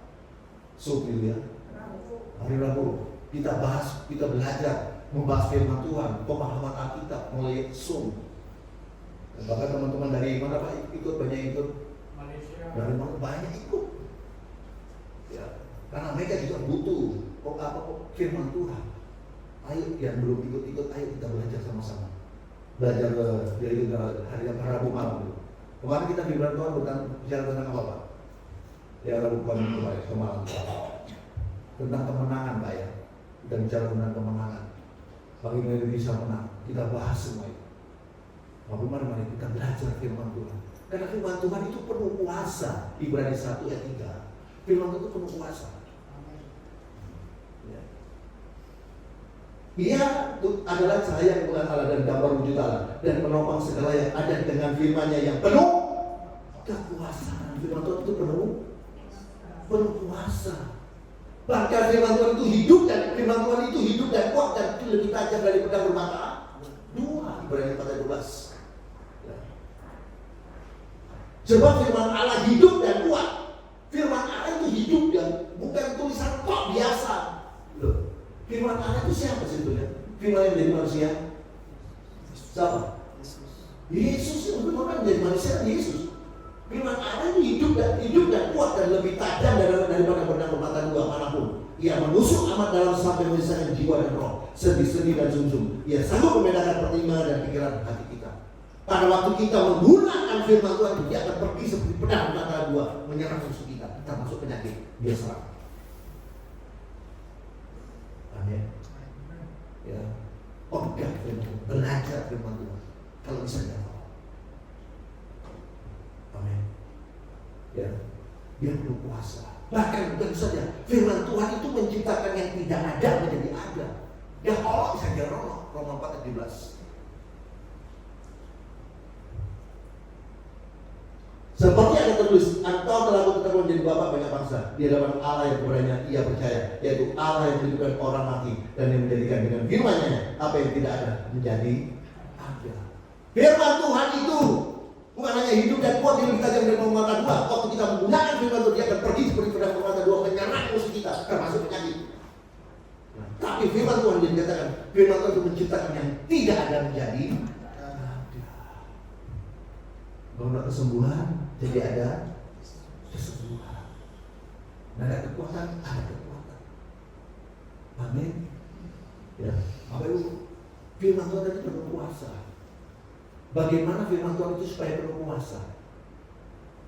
Sabtu ya. Hari Rabu kita bahas, kita belajar membahas firman Tuhan, pemahaman Alkitab mulai Zoom. Dan bahkan teman-teman dari mana Pak ikut, banyak ikut? Malaysia. Dari mana banyak ikut? Ya, karena mereka juga butuh firman Tuhan. Ayo yang belum ikut-ikut, ayo kita belajar sama-sama. Belajar dari hari Rabu malam. Kemarin kita di bulan Tuhan bukan bicara tentang apa Pak? Ya Rabu kemarin tentang kemenangan Pak ya. Kita bicara tentang kemenangan. Bagaimana Indonesia menang? Kita bahas semua itu. Mari kita belajar firman Tuhan. Karena firman Tuhan itu penuh kuasa. Ibrani 1 ayat 3. Firman Tuhan itu penuh kuasa. Ia adalah cahaya kemuliaan Allah dan gambar wujud Allah, dan menopang segala yang ada dengan firman-Nya yang penuh kekuasaan. Firman Tuhan itu penuh kuasa. Bahkan firman Tuhan itu hidup, dan firman Tuhan itu hidup dan kuat, dan lebih tajam dari pedang bermata dua. Ibrani 4 ayat 12. Sebab firman Allah hidup dan kuat. Firman Allah itu hidup dan bukan tulisan kok biasa. Loh, firman Allah itu siapa sebetulnya? Firman yang menjadi manusia? Siapa? Yesus. Yang benar menjadi manusia Yesus. Firman Allah itu hidup dan kuat dan lebih tajam daripada pedang bermata dua manapun. Ia menusuk amat dalam sampai memisahkan jiwa dan roh, sendi-sendi dan sumsum. Ia sanggup membedakan pertimbangan dan pikiran hati kita. Pada waktu kita menggunakan firman Tuhan, dia akan pergi seperti pedang bermata dua, menyerang musuh kita, termasuk penyakit. Dia serang. Amin. Ya, pegang firman Tuhan, belajar firman Tuhan. Kalau bisa jawab. Amin. Ya, dia penuh kuasa. Bahkan bukan saja firman Tuhan itu menciptakan yang tidak ada menjadi ada. Yang Allah bisa jadi roh. Roma 4 ayat 17. Seperti ada tertulis, engkau telah kutetapkan menjadi bapa banyak bangsa di hadapan Allah yang kepadanya ia percaya, yaitu Allah yang menentukan orang mati dan yang menjadikan dengan firman-Nya apa yang tidak ada menjadi ada. Firman Tuhan itu bukan hanya hidup dan kuat, dia lebih tajam dari pedang bermata dua. Waktu kita menggunakan firman Tuhan, dia akan pergi seperti pedang bermata dua, menyerang musuh kita, termasuk penyakit. Nah, tapi firman Tuhan dia dikatakan, firman Tuhan itu menciptakan yang tidak ada menjadi ada. Kalau ada kesembuhan, jadi ada kesembuhan. Nah, ada kekuatan, ada kekuatan. Amin. Ya, apa itu? Firman Tuhan itu penuh kuasa. Bagaimana firman Tuhan itu supaya penuh kuasa?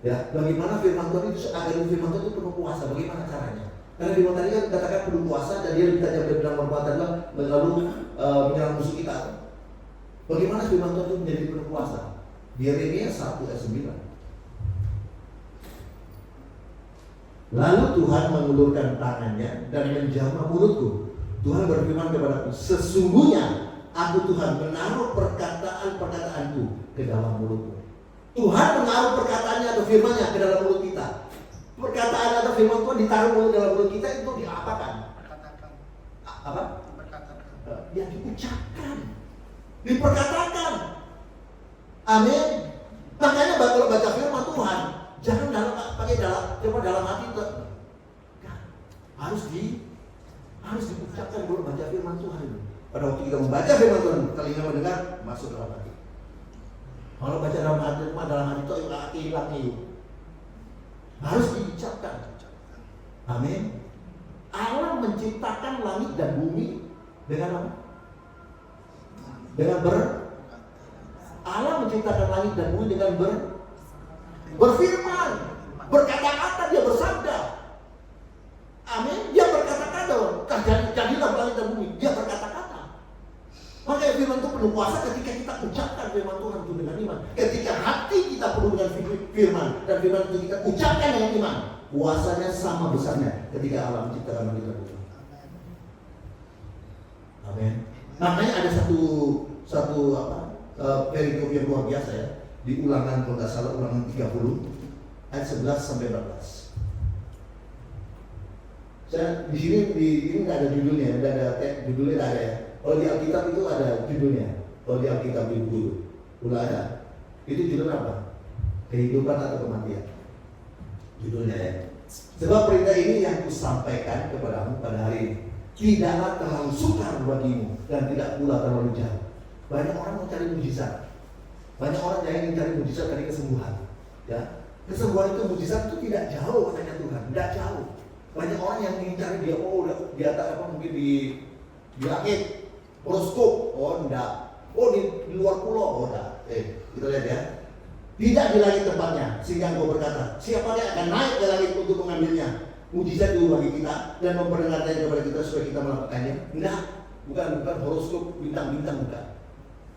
Ya, bagaimana firman Tuhan itu agar firman Tuhan itu penuh kuasa? Bagaimana caranya? Karena firman tadi kan katakan penuh kuasa dan dia lebih tajam dari pedang bermata dua, lalu menyerang musuh kita. Bagaimana firman Tuhan itu menjadi penuh kuasa? Di Yeremia 1 ayat 9. Lalu Tuhan mengulurkan tangannya dan menjamah mulutku. Tuhan berfirman kepadaku, sesungguhnya aku Tuhan menaruh perkataan-perkataanku ke dalam mulutmu. Tuhan menaruh perkataannya atau firman-Nya ke dalam mulut kita. Perkataan atau firman Tuhan ditaruh dalam mulut kita itu diapakan? Apa? Yang diucapkan, diperkatakan. Amin. Makanya kalau baca firman Tuhan, jangan cuma dalam hati itu. Harus diucapkan baru baca firman Tuhan. Pada waktu kita membaca firman Tuhan, telinga mendengar, masuk dalam hati. Kalau baca dalam hati itu hilang itu. Harus diucapkan. Amin. Allah menciptakan langit dan bumi dengan apa? Allah menciptakan langit dan bumi dengan berfirman, berkata-kata, dia bersabda. Amin. Dia berkata-kata, jadilah langit dan bumi. Dia berkata-kata. Makanya firman itu penuh kuasa ketika kita ucapkan firman Tuhan itu dengan iman. Ketika hati kita penuh dengan firman dan firman itu kita ucapkan dengan iman, kuasanya sama besarnya ketika Allah menciptakan langit dan bumi. Amin. Makanya ada satu perikop yang luar biasa ya, di Ulangan kalau nggak salah, Ulangan 30 ayat 11 sampai 14. Saya di sini ini nggak ada judulnya, nggak ada judulnya, nggak ada ya. Kalau di Alkitab itu ada judulnya. Kalau di Alkitab di buku Ulangan itu judulnya apa? Kehidupan atau kematian. Judulnya ya. Sebab perintah ini yang kusampaikan kepadamu pada hari ini tidaklah terlalu sukar bagimu dan tidak pula terlalu jauh. Banyak orang mau cari mujizat. Banyak orang yang ingin cari mujizat dari kesembuhan. Ya, kesembuhan itu mujizat itu tidak jauh katanya Tuhan, tidak jauh. Banyak orang yang ingin cari dia, di atas apa mungkin di langit, horoskop, enggak. Di luar pulau, enggak. Kita lihat ya. Tidak di langit tempatnya, sehingga engkau berkata, siapa yang akan naik ke langit untuk mengambilnya? Mujizat itu bagi kita dan memperdengarkannya kepada kita supaya kita melakukannya. Enggak, bukan horoskop bintang-bintang, bukan.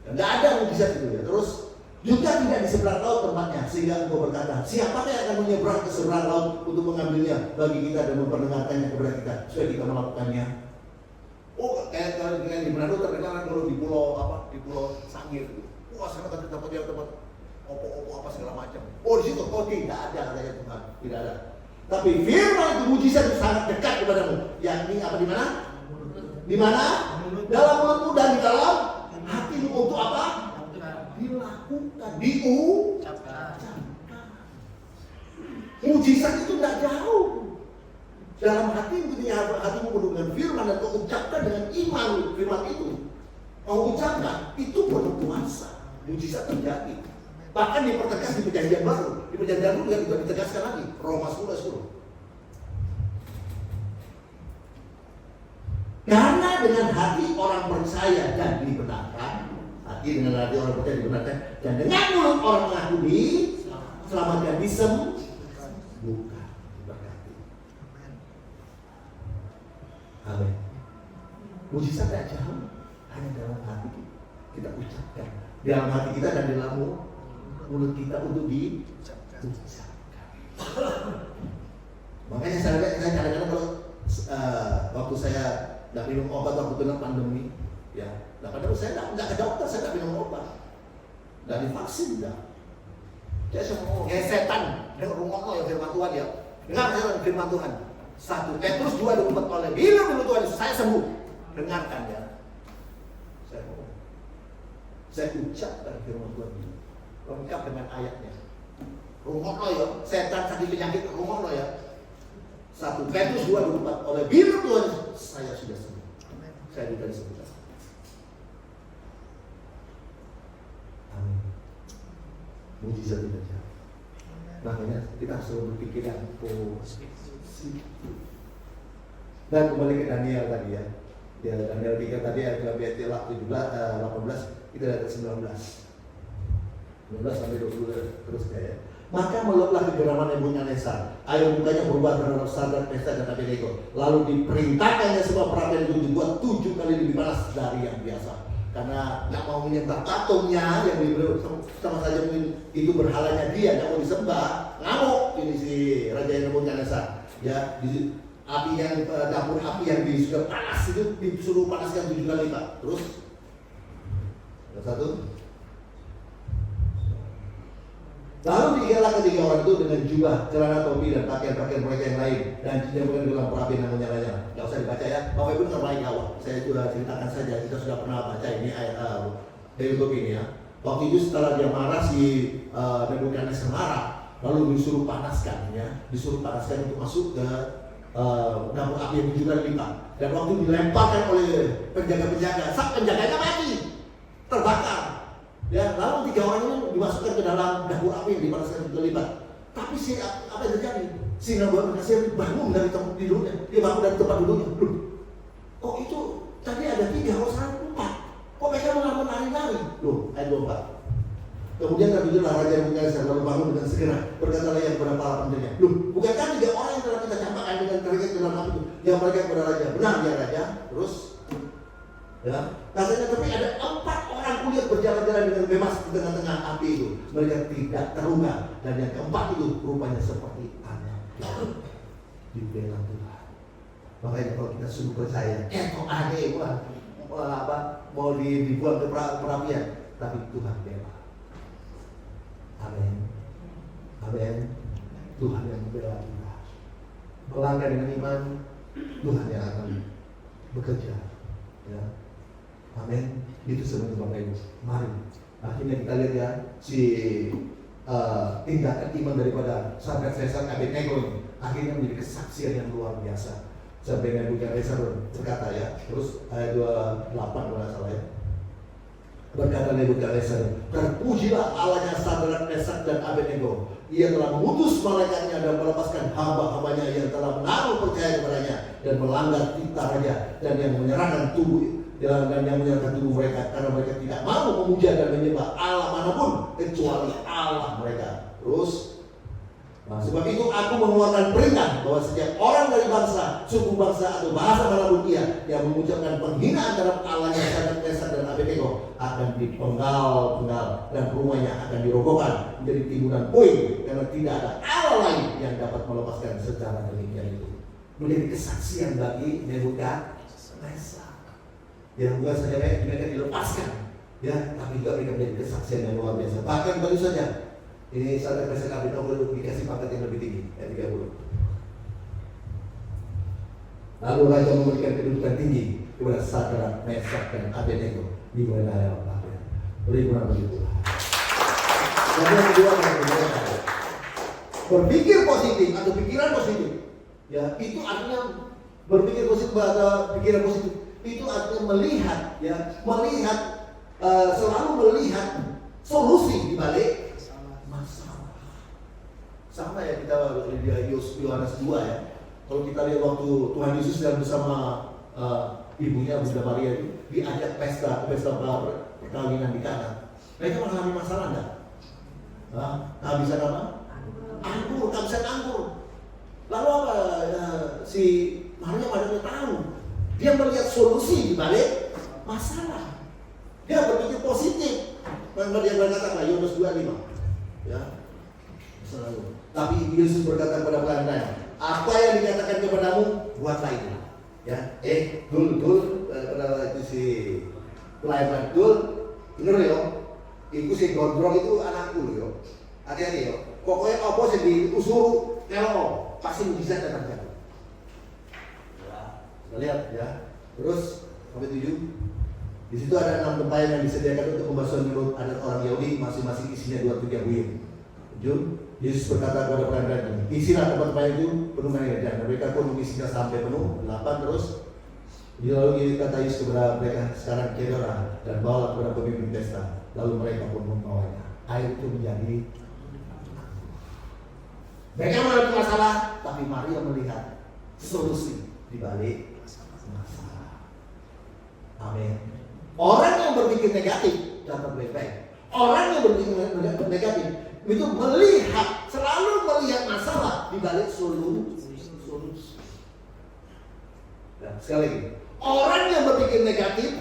Enggak ada mujizat itu ya. Terus juga tidak di seberang laut tempatnya, sehingga engkau berkata, siapa yang akan menyeberang ke seberang laut untuk mengambilnya bagi kita dan memperdengarkannya kepada kita supaya kita melakukannya. Kayak di Manado terkenal kalau di pulau Sangir. Sana tempat opo-opo apa segala macam. Di situ tidak ada katanya Tuhan, tidak ada. Tapi firman itu mujizat itu sangat dekat kepadamu. Yakni apa, di mana? Di mana? Dalam mulutmu dan di dalam hatimu. Untuk apa? Dilakukan, diucapkan. Mujizat itu tidak jauh. Dalam hatimu, ketika hatimu penuh dengan firman dan kau ucapkan dengan iman firman itu, kau ucapkan, itu penuh kuasa. Mujizat terjadi. Bahkan dipertegas di perjanjian baru. Di perjanjian baru juga ditegaskan lagi. Roma 10:10. Karena dengan hati orang percaya dan dibenarkan, hati dengan hati orang percaya dibenarkan, dan dengan mulut orang mengaku diselamatkan, disembuhkan. Berkati. Amin. Mujizat tidak jauh, hanya dalam hati kita ucapkan. Dalam hati kita dan di dalam mulut kita untuk diucapkan. Makanya saya kadang-kadang kalau waktu saya tidak minum obat waktu kena pandemi, ya, padahal saya tidak ke dokter, saya tidak minum obat, tidak divaksin, tidak. Saya semua setan dengan rumah yang firman Tuhan ya, dengar saya firman Tuhan. 1 Petrus 2:24 oleh bila firman Tuhan saya sembuh, dengarkan ya. Saya ucapkan firman Tuhan ini lengkap dengan ayatnya. Rumah lo ya, setan sakit penyakit rumah lo ya. 1 Petrus 2:24 oleh firman Tuhan saya sudah sembuh. Saya sudah disembuhkan. Amin. Mujizat tidak jauh. Makanya kita selalu berpikir yang positif. Dan kembali ke Daniel tadi ya. Daniel 3 tadi ayat 18 kita lihat 19 sampai 20 terus kayak. Maka meluklah kegeraman Nebukadnezar. Air mukanya berubah terhadap Sadrak, Mesak dan Abednego. Lalu diperintahkannya semua perapian itu dibuat 7 kali lebih panas dari yang biasa. Karena nggak mau menyembah patungnya yang diberi sama saja mungkin itu berhalanya dia, nggak mau disembah. Ngamuk ini si Raja Nebukadnezar. Ya, di api yang dapur api yang sudah panas itu disuruh panaskan 7 kali lipat. Terus ada satu Lalu diikat ketiga orang itu dengan jubah, celana, topi, dan pakaian-pakaian mereka yang lain, dan dinyalakan dalam perapian yang menyala-nyala. Tidak usah dibaca ya, Bapak Ibu dengar baik awal. Saya sudah ceritakan saja, kita sudah pernah baca ini ayat dari topi ini ya. Waktu itu setelah dia marah, si Nebukadnezar marah, lalu disuruh panaskan ya, untuk masuk ke dapur api yang juga lipat. Dan waktu dilemparkan oleh penjaga-penjaga, sang penjaganya mati, terbakar. Ya, lalu 3 orang ini dimasukkan ke dalam dapur api yang dipanaskan juga lipat. Tapi apa yang terjadi? Si Nebukadnezar bangun dari tempat tidurnya, dia bangun dari tempat duduknya. Kok itu tadi ada 3 orang sekarang 4? Kok mereka malah menari-nari? Ayat 24. Kemudian terjadilah Raja Nebukadnezar lalu bangun dengan segera, berkatalah yang kepada para pendengarnya, bukankah 3 orang yang telah kita campakkan dengan terikat ke dalam api itu, yang mereka kepada Raja? Benar ya Raja? Terus ya, katanya tapi ada 4 orang kulihat berjalan-jalan dengan bebas di tengah-tengah api itu, mereka tidak terluka, dan yang keempat itu rupanya seperti anak dibela Tuhan. Makanya kalau kita sungguh percaya, kok aneh mau dibuang ke perapian, tapi Tuhan bela. Amin. Amin. Tuhan yang membela kita. Melangkah dengan iman, Tuhan yang akan bekerja. Ya. Amin. Itu sebenarnya Bapak Ibu. Mari. Akhirnya kita lihat ya si tindakan iman daripada Sadraq, Meshach, Abednego ini akhirnya menjadi kesaksian yang luar biasa. Sampai Nebukadnezar berkata ya, terus ayat 28 kalau nggak salah ya. Berkata Nebukadnezar, terpujilah Allahnya Sadraq, Meshach, dan Abednego. Ia telah mengutus malaikatnya dan melepaskan hamba-hambanya yang telah menaruh percaya kepadanya dan melanggar titah raja, dan yang menyerahkan tubuh mereka karena mereka tidak mau memuja dan menyembah Allah manapun kecuali Allah mereka. Terus sebab itu aku mengeluarkan perintah bahwa setiap orang dari bangsa, suku bangsa atau bahasa manapun ia yang mengucapkan penghinaan terhadap Allahnya Sadraq, Meshach, dan Abednego akan dipenggal-penggal dan rumahnya akan dirobohkan menjadi timbunan puing, karena tidak ada Allah lain yang dapat melepaskan secara demikian itu. Menjadi kesaksian bagi Nebukadnezar. Yang bukan saja mereka dilepaskan, ya, tapi juga mereka menjadi kesaksian yang luar biasa. Bahkan baru saja ini Sadraq, Meshach, dan Abednego dikasih pangkat yang lebih tinggi, ayat 30. Lalu raja memberikan kedudukan tinggi kepada Sadraq, Meshach, dan Abednego di wilayah Babel. Beri kurang begitu. Dan yang kedua, berpikir positif atau pikiran positif, ya, itu artinya berpikir positif atau pikiran positif. Itu artinya melihat, ya, selalu melihat solusi di balik masalah. Sama ya kita di Yohanes 2 ya. Kalau kita lihat waktu Tuhan Yesus sedang bersama ibunya Bunda Maria itu diajak pesta perkawinan di Kana. Mereka mengalami masalah enggak? Kehabisan apa? Anggur, kehabisan anggur. Lalu apa? Si Maria padahal tahu. Dia melihat solusi di balik masalah. Dia berpikir positif. Maka dia berkata, Yohanes 2:5. Ya. Selalu. Tapi Yesus berkata kepada pelayan-pelayan, apa yang dikatakan kepadamu, buatlah itu. Ya, dul, itu si pelayan dul, bener yo. Iku si gondrong itu anakku yo. Hati-hati yo. Pokoknya apa sih diusur, kalau pasti mujizat datang jatuh. Kita lihat ya. Terus sampai 7. Di situ ada 6 tempayan yang disediakan untuk pembasuhan menurut adat orang Yahudi, masing-masing isinya 2-3 buih. 7. Yesus berkata kepada pelayan-pelayan, isilah tempat-tempat itu penuh air, dan mereka pun mengisinya sampai penuh. 8 terus. Lalu kata Yesus kepada mereka, sekarang cedera dan bawalah kepada pemimpin pesta. Lalu mereka pun membawanya. Air itu menjadi. Mereka mengalami masalah, tapi Maria melihat solusi di balik masalah. Amin. Orang yang berpikir negatif dapat baik-baik. Orang yang berpikir negatif itu selalu melihat masalah di balik solusi. Nah, sekali lagi, orang yang berpikir negatif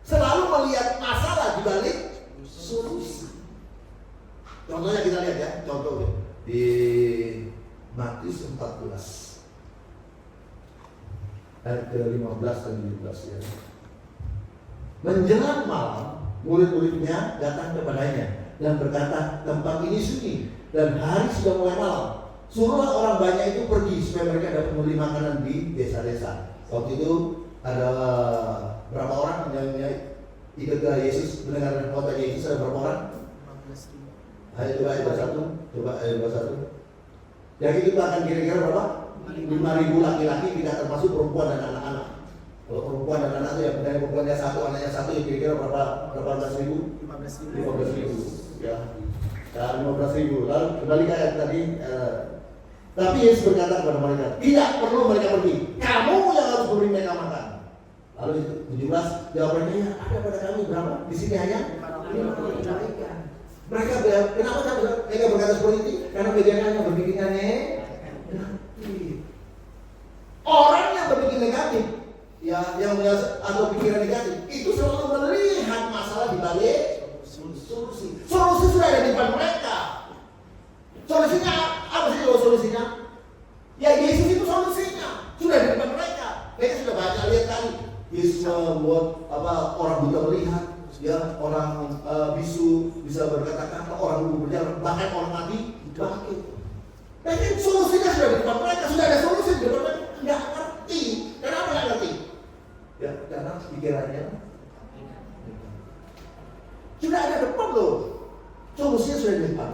selalu melihat masalah di balik solusi. Contohnya kita lihat ya, contohnya di Matius 14 ayat ke-15 dan 17 ya. Menjelang malam, murid-muridnya datang kepadanya dan berkata, tempat ini sunyi dan hari sudah mulai malam. Suruhlah orang banyak itu pergi supaya mereka dapat membeli makanan di desa-desa. Waktu itu ada berapa orang yang ikut ke Yesus, mendengar khotbah Yesus? Ada berapa orang? 15.000. Ayo coba ayat 21. Coba ayat 21. Yang itu akan kira-kira berapa? 5.000 laki-laki, tidak termasuk perempuan dan anak-anak. Kalau perempuan dan anak itu yang benar perempuannya satu, anaknya satu, ya kira-kira berapa? 15.000? 15.000. Ya. Dan 15.000. Lalu kembali ke ayat tadi. Tapi Yesus berkata kepada mereka, tidak perlu mereka pergi. Kamu yang harus memberi mereka makan. Lalu 17 jawabannya, ya ada pada kami berapa? Di sini hanya 5 ikan. Mereka kenapa mereka berkata seperti itu? Karena mereka hanya berpikirnya negatif. Orang yang berpikir negatif, ya yang atau pikiran negatif, itu selalu melihat masalah di balik solusi. Solusi sudah ada di depan mereka. Solusinya apa sih solusinya? Ya Yesus itu solusinya. Sudah di depan mereka. Mereka sudah banyak lihat kali. Yesus membuat orang buta melihat, ya orang bisu bisa berkata-kata, orang lumpuh berjalan, bahkan orang mati bangkit. Tapi solusinya sudah di depan mereka, sudah ada solusi di depan mereka. Nggak ngerti. Kenapa nggak ngerti? Ya karena pikirannya sudah ada depan loh. Solusinya sudah di depan.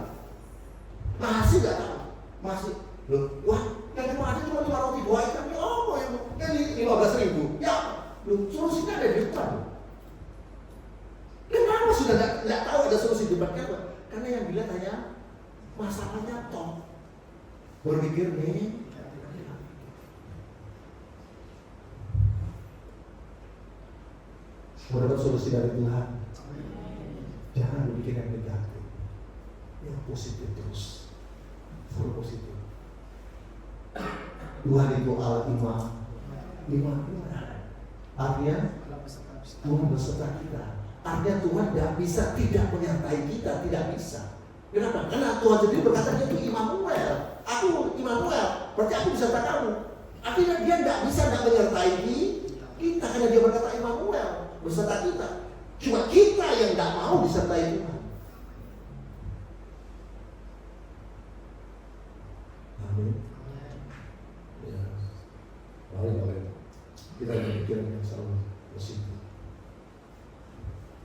Masih nggak tahu, masih loh. Wah, yang ada cuma 5 roti 2 ikan. Oh, yang 15.000. Ya, loh, solusinya ada di depan. Kenapa sudah nggak tahu ada solusi di depan? Kenapa? Karena yang dilihat hanya masalahnya toh. Berpikir nih. Mendapat solusi dari Tuhan. Jangan berpikir yang negatif, yang positif terus. Selalu positif. Tuhan itu Allah imam. Artinya Tuhan beserta kita. Artinya Tuhan tidak bisa tidak menyertai kita, tidak bisa. Kenapa? Karena Tuhan sendiri berkata dia itu Immanuel. Aku Immanuel, berarti aku beserta kamu. Artinya dia tidak bisa tidak menyertai kita karena dia berkata Immanuel beserta kita. Cuma kita yang tidak mau disertai Tuhan. Amin. Ya. Mari kita berpikir yang selalu positif.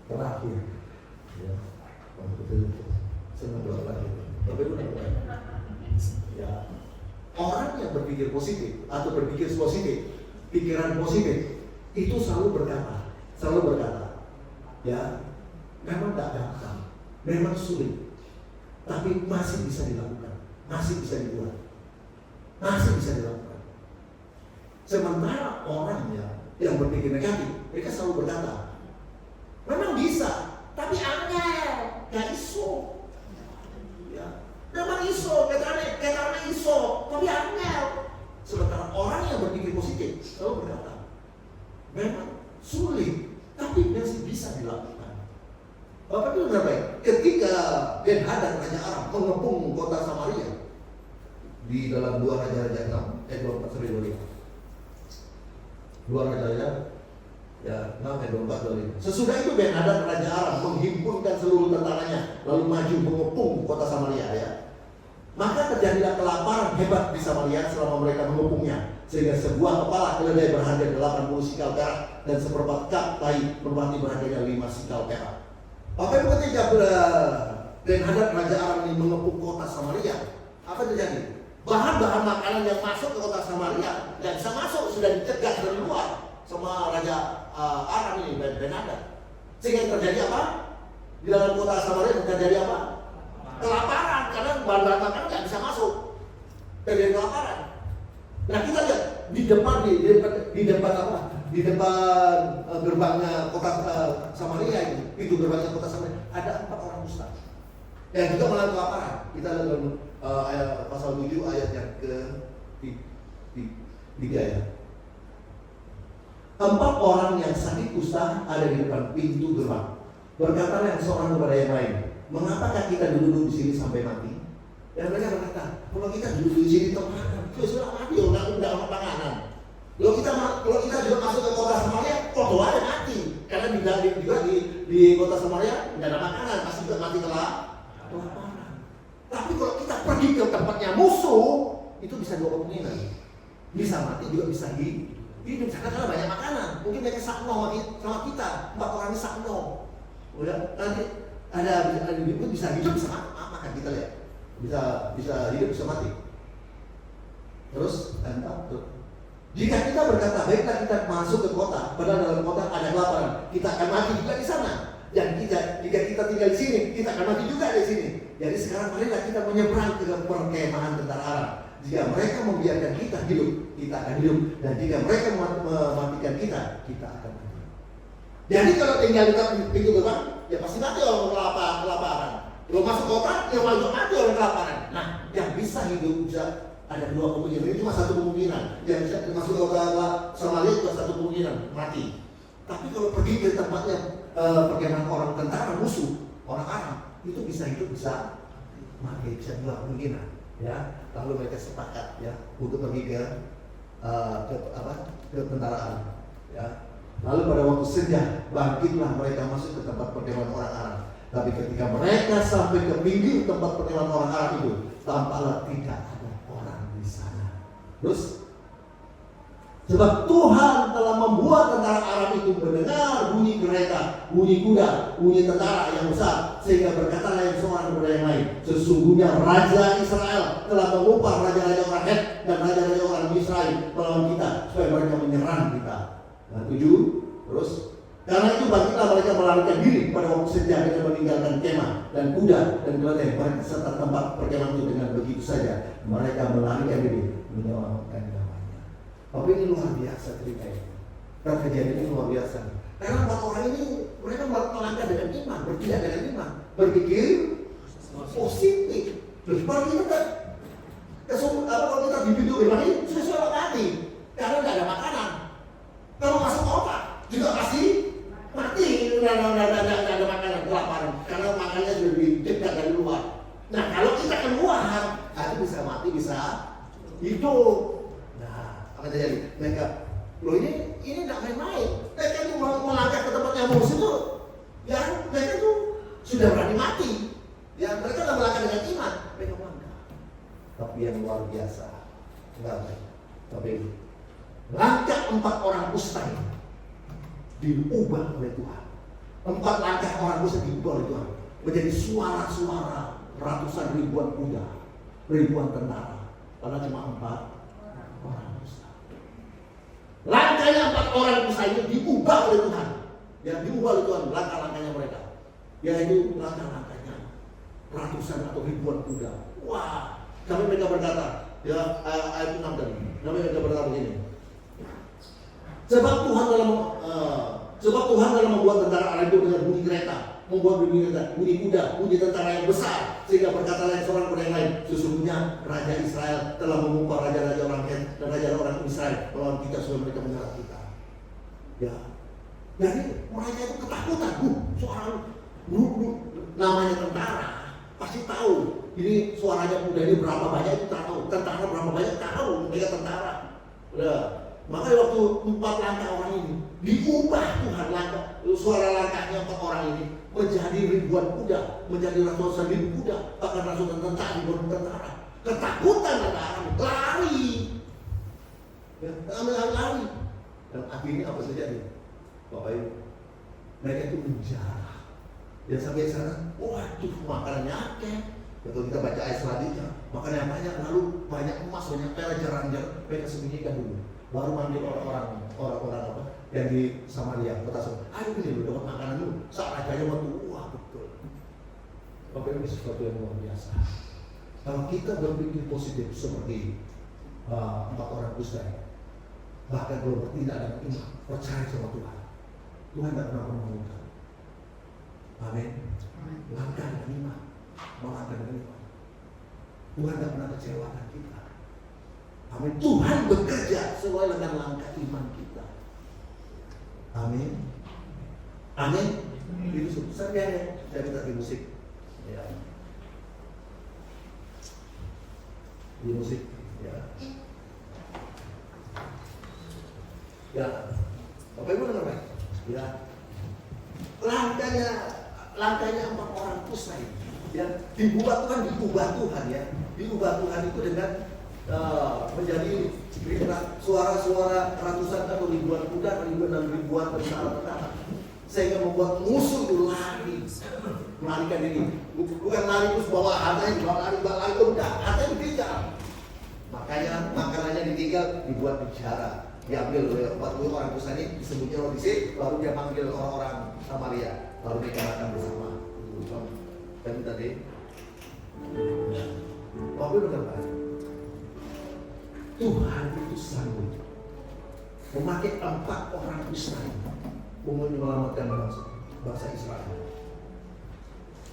Terakhir, ya, untuk itu senang berlari. Ya, orang yang berpikir positif atau berpikir positif, pikiran positif itu selalu berkata, ya, memang tidak gampang, memang sulit, tapi masih bisa dilakukan, masih bisa dibuat, masih bisa dilakukan. Sementara orang yang berpikir negatif, mereka selalu berkata, memang bisa, tapi angel, gak iso. Ya, memang iso, karena iso, tapi angel. Sementara orang yang berpikir positif selalu berkata, memang sulit, tapi masih bisa dilakukan. Bapak itu benar baik. Ketika Ben-Hadad Raja Aram mengepung kota Samaria di dalam 2 Raja-Raja 6 ayat 24-25. 2 Raja-Raja ya 6 ayat 24-25. Sesudah itu Ben-Hadad Raja Aram menghimpunkan seluruh tentaranya lalu maju mengepung kota Samaria ya. Maka terjadilah kelaparan hebat di Samaria selama mereka mengepungnya, sehingga sebuah kepala keledai berharga 80 sikal perak dan seperempat kap tahi merpati berharga 5 sikal perak. Apa yang ketika Ben-Hadad Raja Aram ini mengepung kota Samaria, apa terjadi? Bahan-bahan makanan yang masuk ke kota Samaria dan bisa masuk sudah dicegah dari luar sama Raja Aram ini Ben-Hadad. Sehingga terjadi apa? Di dalam kota Samaria terjadi apa? Kelaparan, karena bahan-bahan makanan nggak bisa masuk. Terjadi kelaparan. Nah kita lihat di depan apa? Di depan gerbangnya kota Samaria ini, pintu gerbangnya kota Samaria ada 4 orang kusta yang juga mengalami kelaparan. Kita lihat dalam ayat pasal 7 ayat yang ke-3 ya. 4 orang yang sakit kusta ada di depan pintu gerbang. Berkatalah yang seorang kepada yang lain, mengapakah kita duduk di sini sampai mati? Dan mereka berkata, kalau kita duduk di sini termakan, kita sudah mati, nggak dapat panganan. Kalau kita juga masuk ke kota Samaria, kok ada mati? Karena juga di kota Samaria nggak ada makanan, pasti juga mati kelaparan. Tapi kalau kita pergi ke tempatnya musuh, itu bisa dua kemungkinan. Bisa mati juga bisa hidup karena banyak makanan. Mungkin mereka sakno sama kita, 4 orang ini sakno. Udah nanti ada bisa hidup bisa makan kita lihat. Bisa hidup bisa mati. Terus jika kita berkata baiklah kita masuk ke kota, padahal dalam kota ada kelaparan, kita akan mati juga di sana. Dan jika kita tinggal di sini, kita akan mati juga di sini. Jadi sekarang marilah kita menyeberang ke perkemahan tentara Aram. Jika mereka membiarkan kita hidup, kita akan hidup. Dan jika mereka mematikan kita akan mati. Jadi kalau tinggal di pintu gerbang, ya pasti mati orang kelaparan. Kalau masuk kota, ya mati orang kelaparan. Nah, yang bisa hidup bisa ada 2 kemungkinan. Ini cuma 1 kemungkinan. Yang bisa masuk kota Samaria cuma 1 kemungkinan, mati. Tapi kalau pergi ke tempatnya perkemahan orang tentara musuh, orang Aram, itu bisa hidup bisa mati, bisa 2 kemungkinan. Ya, lalu mereka sepakat ya untuk pergi ke tentaraan. Ya. Lalu pada waktu senja bangkitlah mereka masuk ke tempat perkemahan orang Aram. Tapi ketika mereka sampai ke pinggir tempat perkemahan orang Aram itu, tampaklah tidak ada orang di sana. Terus sebab Tuhan telah membuat tentara Aram itu mendengar bunyi kereta, bunyi kuda, bunyi tentara yang besar, sehingga berkatalah yang seorang kepada yang lain, sesungguhnya Raja Israel telah mengupah raja-raja orang Het dan raja-raja orang Israel melawan kita, supaya mereka menyerang kita. Nah, 7, terus karena itu bangkitlah mereka melarikan diri pada waktu senja dengan meninggalkan kemah dan kuda dan keledai mereka serta tempat perkemahan itu. Dengan begitu saja mereka melarikan diri menyelamatkan namanya. Tapi ini luar biasa cerita ini. Dan kejadian ini luar biasa. Karena 4 orang ini mereka melangkah dengan iman, bertindak dengan iman, berpikir positif. Terus kalau kita kalau kita di pintu gerbang ini sudah mati karena tidak ada makanan. Kalau masuk kota juga pasti mati, tidak ada makanan, kelaparan karena makanannya sudah didekat dari luar. Nah kalau kita keluar, itu bisa mati, bisa hidup. Nah apa terjadi? Mereka, loh ini tidak main-main. Mereka itu melangkah ke tempatnya musuh itu, ya mereka itu sudah berani mati. Ya mereka tidak melangkah dengan iman, mereka melangkah. Tapi yang luar biasa, enggak baik. Tapi langkah 4 orang ustaz diubah oleh Tuhan. 4 langkah orang ustaz diubah oleh Tuhan menjadi suara-suara ratusan ribuan kuda, ribuan tentara. Karena cuma 4 orang ustaz. Langkahnya 4 orang ustaz ini diubah oleh Tuhan. Ya diubah oleh Tuhan langkah-langkahnya mereka. Yaitu langkah-langkahnya ratusan atau ribuan kuda. Wah, sampai mereka berkata, ya ayat 6 tadi. Mereka berkata begini. Sebab Tuhan dalam membuat tentara Aram itu dengan bunyi kereta, membuat bunyi kereta, bunyi kuda, bunyi tentara yang besar, sehingga berkatalah seorang kepada yang lain, sesungguhnya Raja Israel telah mengupah raja-raja orang Het dan raja orang Israel melawan kita supaya mereka menyerang kita. Ya, jadi mereka itu ketakutan. Seorang namanya tentara pasti tahu. Ini suaranya kuda ini berapa banyak itu tahu, tentara berapa banyak tahu, mereka tentara. Udah. Makanya waktu 4 langkah orang ini diubah Tuhan suara langkahnya 4 orang ini menjadi ribuan kuda, menjadi ratusan ribu kuda, bahkan ratusan tentara, ribuan tentara. Ketakutan tentara, lari, ya, lari. Dan akhirnya apa terjadi? Bapak Ibu, mereka itu menjarah. Dan sampai sana, waduh makanannya akeh. Betul kita baca ayat selanjutnya, makanannya banyak, lalu banyak emas, banyak perak, jarang-jarang mereka sembunyikan dulu. Baru manggil orang-orang apa yang di Samaria, kota Samaria. Ayo ini dulu dapat makanan dulu. Saat rajanya waktu, wah betul. Bapak ini sesuatu yang luar biasa. Kalau kita berpikir positif seperti 4 orang ustaz, bahkan kalau bertindak dengan iman, percaya sama Tuhan, Tuhan tidak pernah mengumumkan. Amin. Langkah dengan iman, melangkah dengan iman. Tuhan tidak pernah kecewakan kita. Amin. Tuhan bekerja sesuai dengan langkah iman kita. Amin. Amin. Itu saya minta di musik. Ya. Di musik. Ya. Ya. Bapak Ibu dengar baik. Ya. Langkahnya 4 orang ustaz. Ya, dibuat Tuhan, diubah Tuhan ya. Diubah Tuhan itu dengan menjadi suara-suara ratusan atau ribuan kuda, ribuan tentara, sehingga membuat musuh itu melarikan diri. Bukan lari terus bawa hartanya, lari enggak, hartanya dikejar. Makanannya ditinggal, dibuat bicara, diambil oleh 40 orang Kusani, disebutnya Odise, baru dia panggil orang-orang Samaria, baru dikatakan bersama. Dan tadi, Bapak berkata, Tuhan itu sanggup memakai 4 orang Israel untuk menyelamatkan bangsa Israel.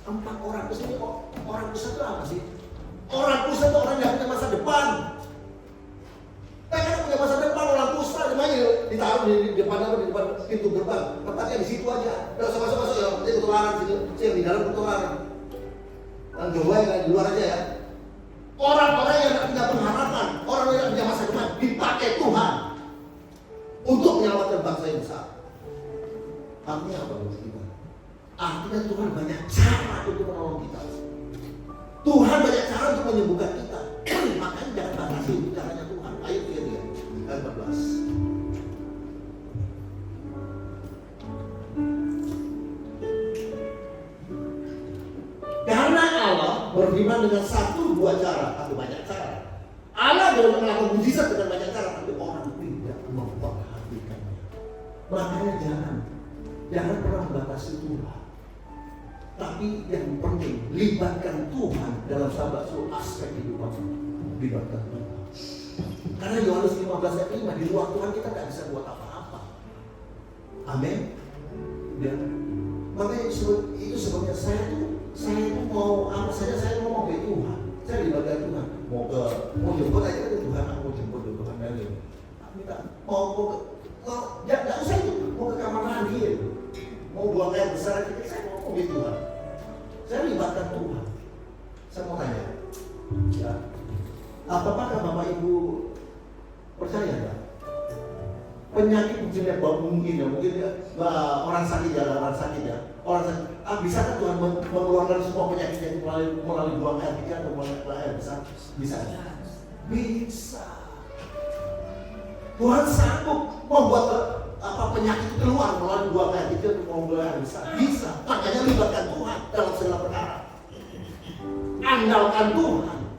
4 orang Israel, orang Israel itu apa sih? Orang Kusa itu orang yang punya masa depan. Mereka punya masa depan, orang Kusa ditaruh di depan pintu gerbang. Tempatnya di situ aja. Kalau masuk ya, nanti ketularan situ. Yang di dalam ketularan. Yang Jawa yang di luar aja ya. Orang-orang yang tidak punya pengharapan, orang yang tidak punya masa depan, dipakai Tuhan untuk menyelamatkan bangsa yang besar. Artinya apa menurut kita? Artinya Tuhan banyak cara untuk menolong kita. Tuhan banyak cara untuk menyembuhkan kita. Makanya jangan batasi untuk caranya Tuhan. Ayat 3 ayat 14. Karena Allah berfirman dengan 1-2 cara atau banyak cara. Allah dalam melakukan mujizat dengan banyak cara, tapi orang tidak memperhatikannya. Makanya jangan pernah membatasi Tuhan. Tapi yang penting, libatkan Tuhan dalam sahabat seluruh aspek kehidupan. Libatkan Tuhan. Karena Yohanes 15 ayat 5, di luar Tuhan kita tidak bisa buat apa-apa. Amin. Ya. Makanya itu sebabnya saya itu mau apa saja, saya mau ke Tuhan. Saya libatkan Tuhan. Mau jemput aja ke Tuhan, aku mau jemput ke Tuhan lagi. Minta jangan usah itu, mau ke kamar mandi, mau buang air besar, saya mau ke Tuhan. Saya libatkan Tuhan. Saya mau tanya, ya, apakah Bapak Ibu percaya ya? Penyakit mungkin ya, orang sakit ya, bisakah Tuhan mengeluarkan semua penyakit yang melalui buang air kecil atau buang air besar? Bisa. Tuhan sanggup membuat penyakit keluar melalui buang air kecil atau buang air besar. Bisa. Makanya libatkan Tuhan dalam segala perkara. Andalkan Tuhan.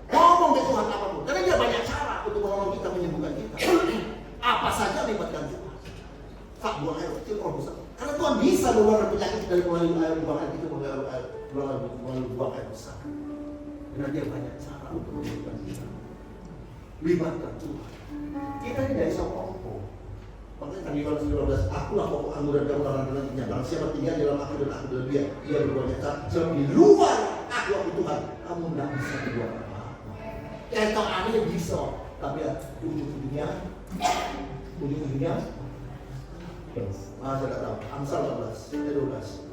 Ngomong ke Tuhan apapun. Karena dia banyak cara untuk menolong kita, menyembuhkan kita. Apa saja libatkan Tuhan. Tak buang air kecil kalau besar. Karena Tuhan bisa mengeluarkan penyakit dari melalui air buang air kecil melalui buang air besar. Karena dia banyak cara untuk menyembuhkan kita. Libatkan Tuhan. Kita ini dari sopo. Makanya tadi Yohanes 15, akulah pokok anggur dan kamu tangan nantinya. Barang siapa tinggal dalam aku dan aku dalam dia, ia berbuat cara. Sebab di luar aku Tuhan, kamu tidak bisa berbuat apa-apa. Kita aneh bisa, tapi ujung-ujungnya saya tidak tahu. Amsal 14 ayat 12.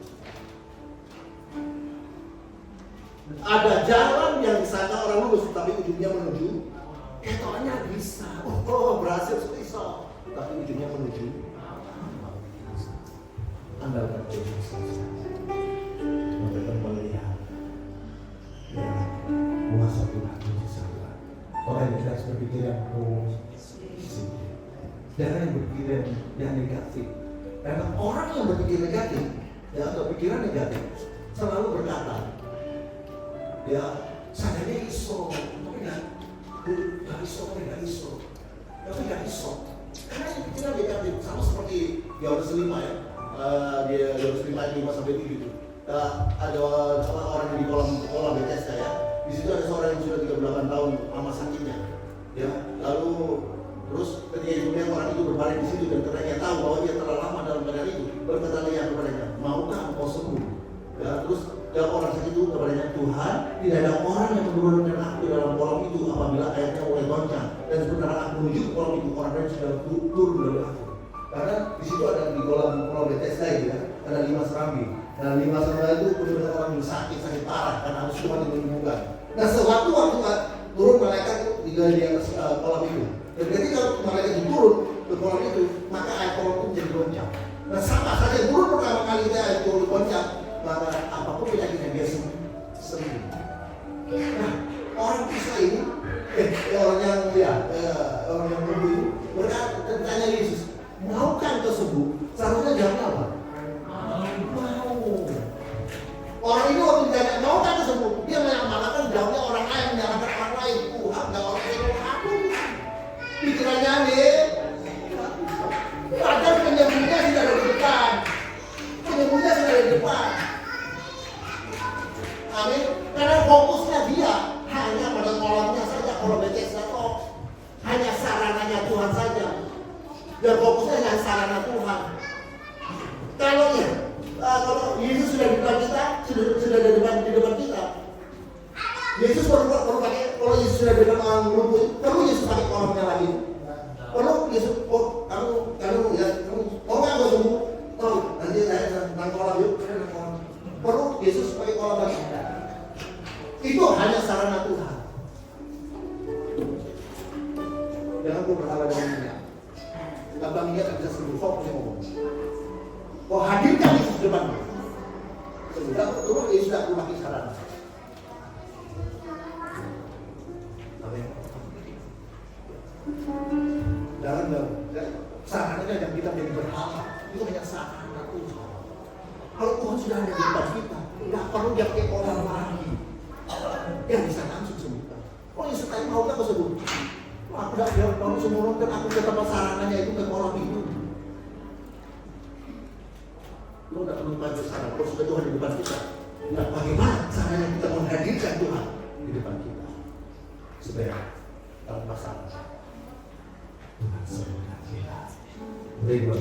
Ada jalan yang disangka orang lurus, tapi ujungnya menuju ketoknya bisa. Berhasil bisa, tapi ujungnya menuju andalkan Tuhan. Mereka melihat ya, kuasa Tuhan, mujizat Tuhan. Orang yang tidak berpikir yang positif, jangan yang berpikir yang negatif. Karena orang yang berpikir negatif, ya, atau pikiran negatif, selalu berkata, ya, sadanya iso, tapi gak iso. Karena ini pikiran negatif, sama seperti Yohanes 5 ya, dia Yohanes 5 ayat 5 sampai 7 itu. Ada orang yang di kolam Bethesda ya. Di situ ada seorang yang sudah 38 tahun lama sakitnya, ya. Lalu terus ketika itu melihat orang itu berbaring di situ dan karena dia tahu bahwa dia telah lama dalam keadaan itu, berkata dia kepadanya, maukah engkau sembuh? Ya, terus jawab orang sakit itu kepadanya, Tuhan, tidak ada orang yang menurunkan aku dalam kolam itu apabila airnya mulai goncang. Dan sementara aku menuju ke kolam itu, orang lain sudah turun dari aku. Karena di situ ada di kolam Bethesda itu ya, ada 5 serambi. Nah 5 serambi itu penuh dengan orang yang sakit parah karena harus Tuhan yang menyembuhkan. Nah sewaktu turun malaikat di atas kolam itu. Dan ketika malaikat itu turun ke kolam itu, maka air kolam itu menjadi goncang. Nah sama saja turun pertama kali air turun goncang, maka apapun penyakitnya dia sembuh. sembuh. Nah, orang bisa ini, orang yang lumpuh ini bertanya Yesus, maukah engkau sembuh? Seharusnya jawabnya apa? Mau. Orang ini waktu ditanya, maukah engkau sembuh? Dia mengatakan jawabnya orang lain, menyalahkan orang lain. Tuhan, gak orang lain, aku. Pikirannya nih, padahal penyembuhnya sudah ada di depan. Penyembuhnya sudah ada di depan. Amin. Karena fokusnya dia hanya pada kolamnya saja, kolam Bethesda toh. Hanya sarananya Tuhan saja. Dan fokusnya hanya sarana Tuhan. Kalau Yesus sudah di depan kita, sudah di depan kita. Yesus perlu pakai, kalau Yesus sudah di depan orang lumpuh, perlu Yesus pakai kolamnya lagi. Perlu Yesus, kamu nggak sembuh? Oh, nanti saya tentang kolam yuk. Perlu Yesus pakai kolam lagi. Itu hanya sarana Tuhan. Jangan gue berhala dengan dunia. Abang dia tak bisa sembuh, fokus ngomong. Oh, hadirkan Yesus depan. Sudah, turun Yesus tak perlu pakai sarana. Amin. Jangan sarananya yang kita menjadi berhala. Itu hanya sarana Tuhan. Kalau Tuhan sudah ada di depan kita, nggak perlu dia pakai orang lagi. Yang bisa langsung sembuhkan. Oh Yesus tadi mau nggak sembuh? Aku tidak biar kamu sembuh, dan aku ke tempat sarananya itu ke kolam itu. Lo tidak perlu pakai sarana. Kalau sudah Tuhan di depan kita, nah bagaimana caranya kita menghadirkan Tuhan di depan kita supaya tanpa saran Tuhan sembuhkan kita. Beri doa.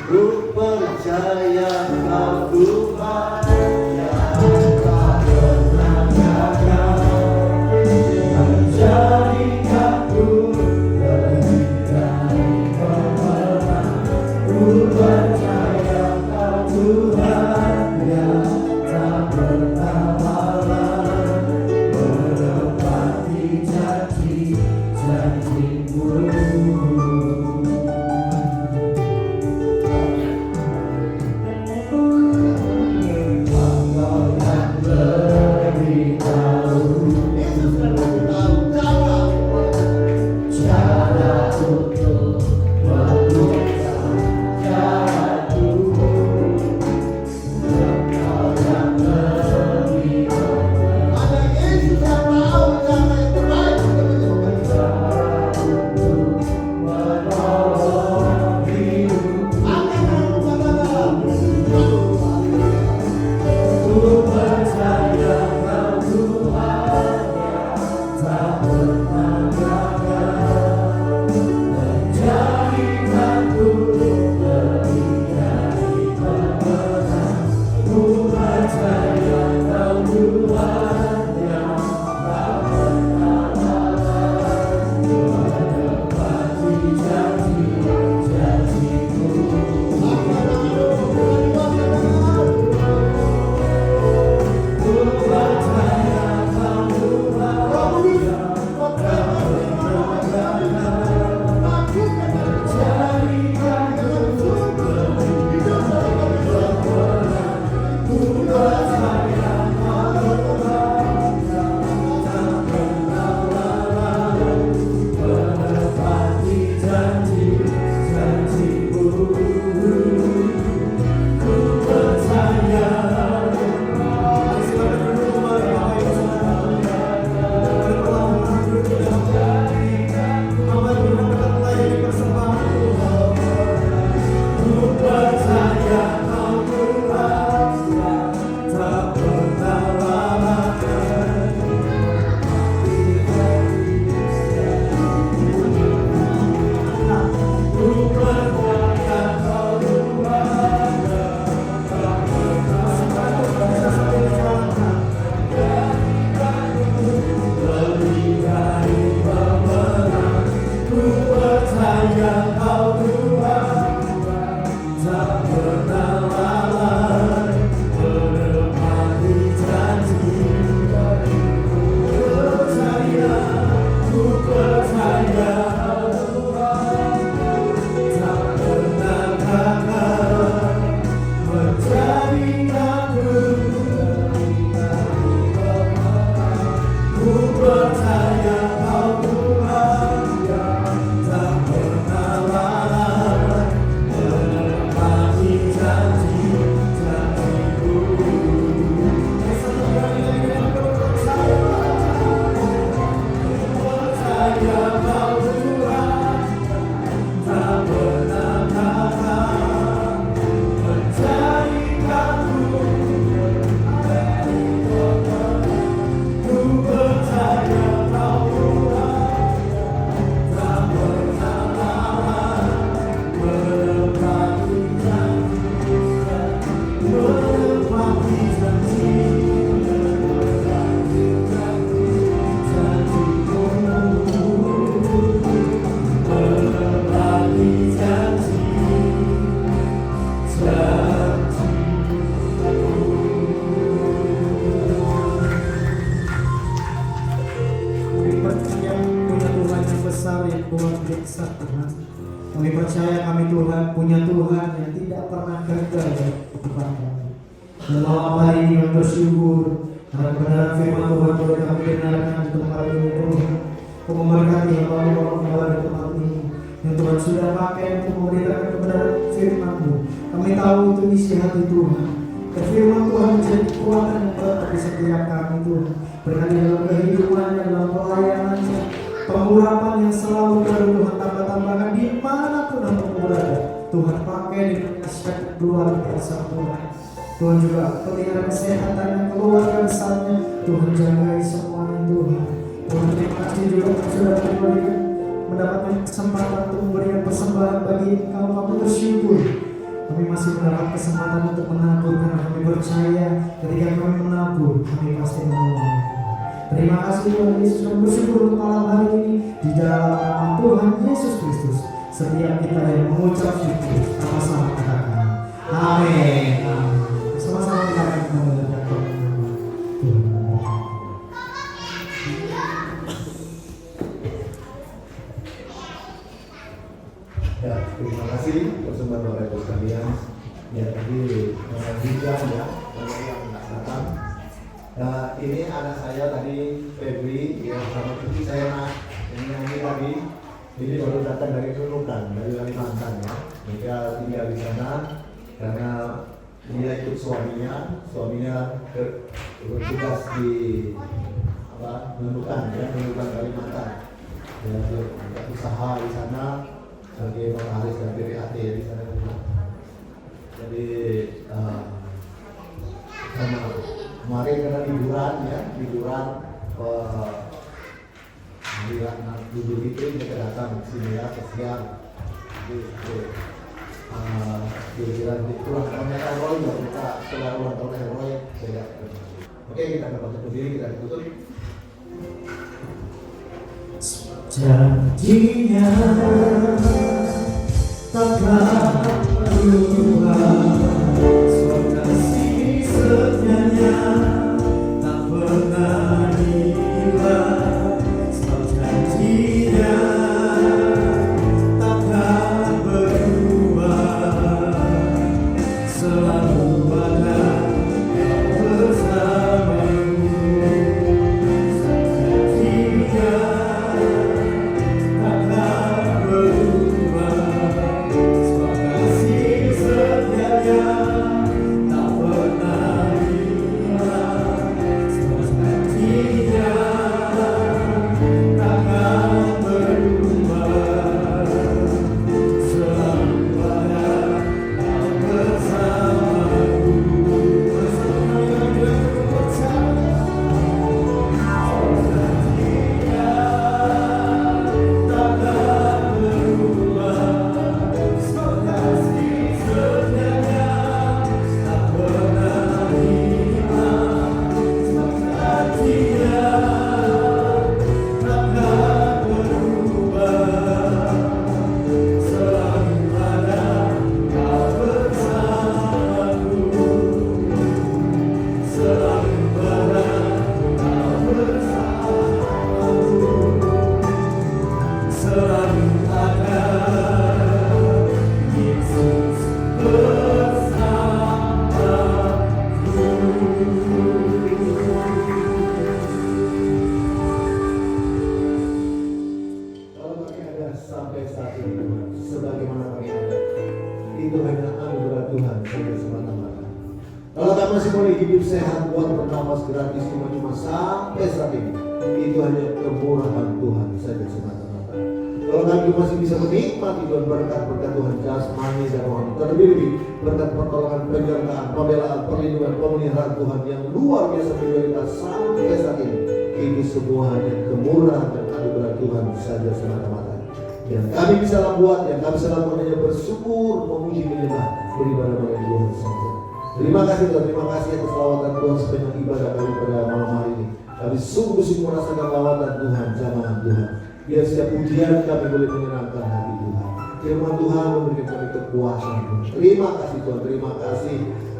Ku percaya kau Tuhan yang tak pernah gagal, menjadikanku lebih dari pemenang. Ku percaya kau Tuhan yang tak pernah malam, menepati janji-janji-Mu. yang punya Tuhan yang besar, yang luar biasa Tuhan. Kami percaya kami Tuhan punya Tuhan yang tidak pernah gagal dalam kehidupan kami. Dan malam hari ini kami bersyukur karena kebenaran firman Tuhan boleh kami dengarkan di tempat ini Tuhan. Kau memberkati bapak-bapak kembali di tempat ini yang Tuhan sudah pakai untuk memberitakan kebenaran firman-Mu. Kami tahu itu isi hati Tuhan. Dan firman Tuhan menjadi kekuatan yang tetap di setiap kami Tuhan. Berkati dalam kehidupannya, dalam pelayanannya, pengurapan yang selalu baru Tuhan tambah-tambahkan dimanapun Engkau berada. Tuhan pakai dengan aspek luar biasa Tuhan. Tuhan juga pelihara kesehatannya, keluarga besarnya. Tuhan jagai semuanya Tuhan. Tuhan terima kasih juga sudah memberikan mendapatkan kesempatan untuk memberikan persembahan bagi Engkau. Kami bersyukur. Kami masih mendapat kesempatan untuk menabur karena kami percaya ketika kami menabur, kami pasti menolong. Terima kasih Tuhan Yesus, kami bersyukur untuk malam hari ini di dalam nama Tuhan Yesus Kristus. Setiap kita yang mengucap syukur, sama-sama katakan amin. Sama-sama kita akan mengucapkan Tuhan. Ya, terima kasih persembahan Bapak Ibu sekalian. Ya tadi Hijab ya, banyak yang nggak datang. Nah ini anak saya tadi Febri, ya sama cucu saya nak yang nyanyi tadi. Ini baru datang dari Nunukan, dari Kalimantan ya. Mereka tinggal di sana karena dia ikut suaminya bertugas di Nunukan ya, Nunukan Kalimantan. Ya, dia usaha di sana sebagai pengaris dan BPAT di sana juga. Jadi sama kemarin karena liburan hari Idul Fitri kita datang ke sini ya, kesian. Kira-kira kurang tahunnya Roy, baru kita setelah ulang tahun Roy saya. Oke, kita dapat berdiri, kita tutup. Janjinya takkan berubah, kasih setianya tak pernah hilang. Sebab janjinya takkan berubah, selalu ada bersamamu. Janjinya itu hanya anugerah Tuhan saja semata-mata. Kalau kamu masih boleh hidup sehat, buat bernapas gratis cuma sampai saat ini, itu hanya kemurahan Tuhan saja semata-mata. Kalau kamu masih bisa menikmati Tuhan berkat-berkat Tuhan jasmani dan rohani, terlebih berkat pertolongan, penyertaan, pembelaan, perlindungan, pemeliharaan Tuhan yang luar biasa prioritas sampai saat ini, itu semua hanya kemurahan dan anugerah Tuhan saja semata-mata. Yang kami bisa buat, yang kami bisa lakukan hanya bersyukur, memuji, menyembah, beribadah kepada Tuhan saja. Terima kasih Tuhan, terima kasih atas lawatan Tuhan sepanjang ibadah kami pada malam hari ini. Kami sungguh-sungguh merasakan lawatan Tuhan, jamaah Tuhan. Biar setiap ujian kami boleh menyenangkan hati Tuhan. Firman Tuhan memberikan kami kekuasaan Tuhan. Terima kasih Tuhan, terima kasih.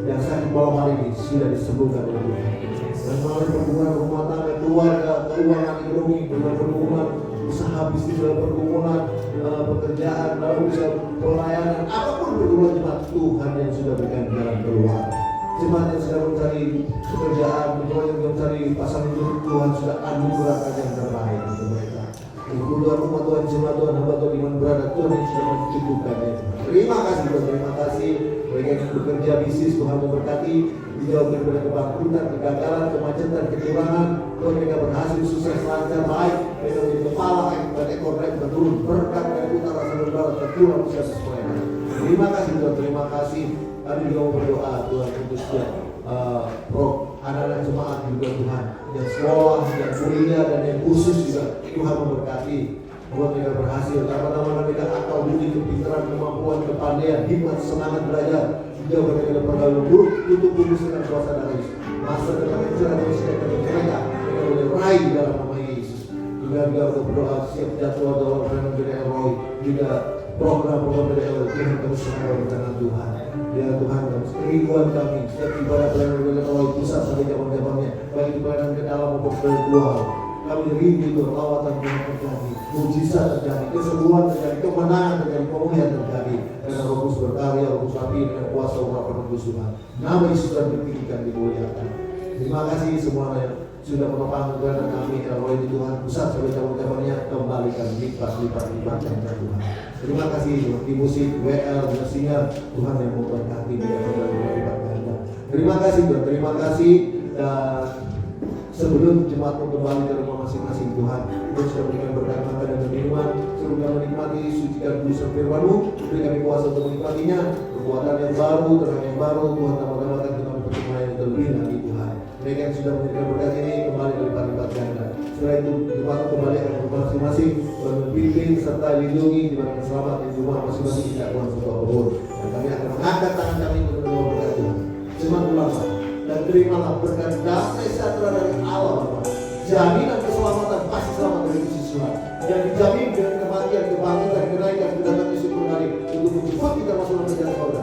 Yang sakit malam hari ini sudah disembuhkan oleh Tuhan. Dan melalui perhubungan rumah tangga, keluarga, keuangan ekonomi, dalam pergumulan usaha bisnis, dalam pergumulan pekerjaan, dalam usaha pelayanan, apapun pergumulan jemaat, Tuhan yang sudah berikan jalan keluar. Jemaat yang sedang mencari pekerjaan, jemaat yang mencari pasangan hidup, Tuhan sudah anugerahkan yang terbaik untuk mereka. Tuhan, umat Tuhan, jemaat Tuhan, hamba Tuhan di mana berada, Tuhan yang sudah mencukupkannya. Terima kasih Tuhan, terima kasih. Mereka yang bekerja bisnis, Tuhan memberkati, dijauhkan dari kebangkrutan, kegagalan, kemacetan, kecurangan. Tuhan mereka berhasil, sukses, lancar, baik. Mereka menjadi kepala, dan ekor mereka turun berkat dari utara sampai barat, terturun usaha sesuai. Terima kasih Tuhan, terima kasih. Kami juga mau berdoa Tuhan untuk setiap anak-anak jemaat juga Tuhan, yang sekolah, yang kuliah, dan yang khusus juga Tuhan memberkati. Buat mereka berhasil, nama-nama mereka akal, budi, kepintaran, kemampuan, kepandaian, hikmat, semangat belajar. Jauh mereka dari pergaulan buruk, tutup bungkus dengan suasana Yesus. Masa depan yang cerah dan siap bagi mereka boleh raih di dalam nama Yesus. Juga berdoa siap jadwal dalam program BDL Roy, juga program-program BDL Tuhan terus semua di tangan Tuhan. Ya Tuhan, kerinduan kami setiap ibadah pelayanan BDL Roy pusat sampai zaman-zamannya, baik di pelayanan ke dalam maupun ke luar. Kami rindu Tuhan, lawatan Tuhan terjadi, mujizat terjadi, kesembuhan terjadi, kemenangan terjadi, pemulihan terjadi. Karena Roh Kudus berkarya, Roh Kudus api dengan kuasa urapan Kudus Tuhan. Nama Yesus dan ditinggikan, dimuliakan. Terima kasih semuanya yang sudah menopang kebenaran kami. Roh di Tuhan pusat sampai zaman-zamannya, kembalikan lipat yang Tuhan. Terima kasih di musik WL dan singer Tuhan yang memberkati dia lipat ganda. Terima kasih Tuhan, terima kasih. Dan sebelum jemaat kembali ke rumah masing-masing Tuhan, Tuhan sudah berikan berkat makan dan minuman, sebelum kami menikmati sucikan kudus firman-Mu, beri kami kuasa untuk menikmatinya, kekuatan yang baru, terang yang baru, Tuhan tambah-tambahkan ke kami pertemuan yang terlebih lagi Tuhan. Mereka yang sudah memberikan berkat ini kembali berlipat-lipat ganda. Setelah itu jemaat kembali ke rumah masing-masing, Tuhan membimbing serta lindungi di mana selamat di rumah masing-masing tidak Tuhan sebuah kebun. Dan kami akan mengangkat tangan kami untuk menerima berkat Tuhan. Jemaat ulama dan terimalah berkat damai sejahtera dari Allah Bapa. Jaminan keselamatan pasti selamat dari sisi Tuhan. Yang dijamin dengan kematian, kebangkitan, kenaikan, kedatangan Yesus kembali untuk menjemput kita masuk dalam kerajaan surga.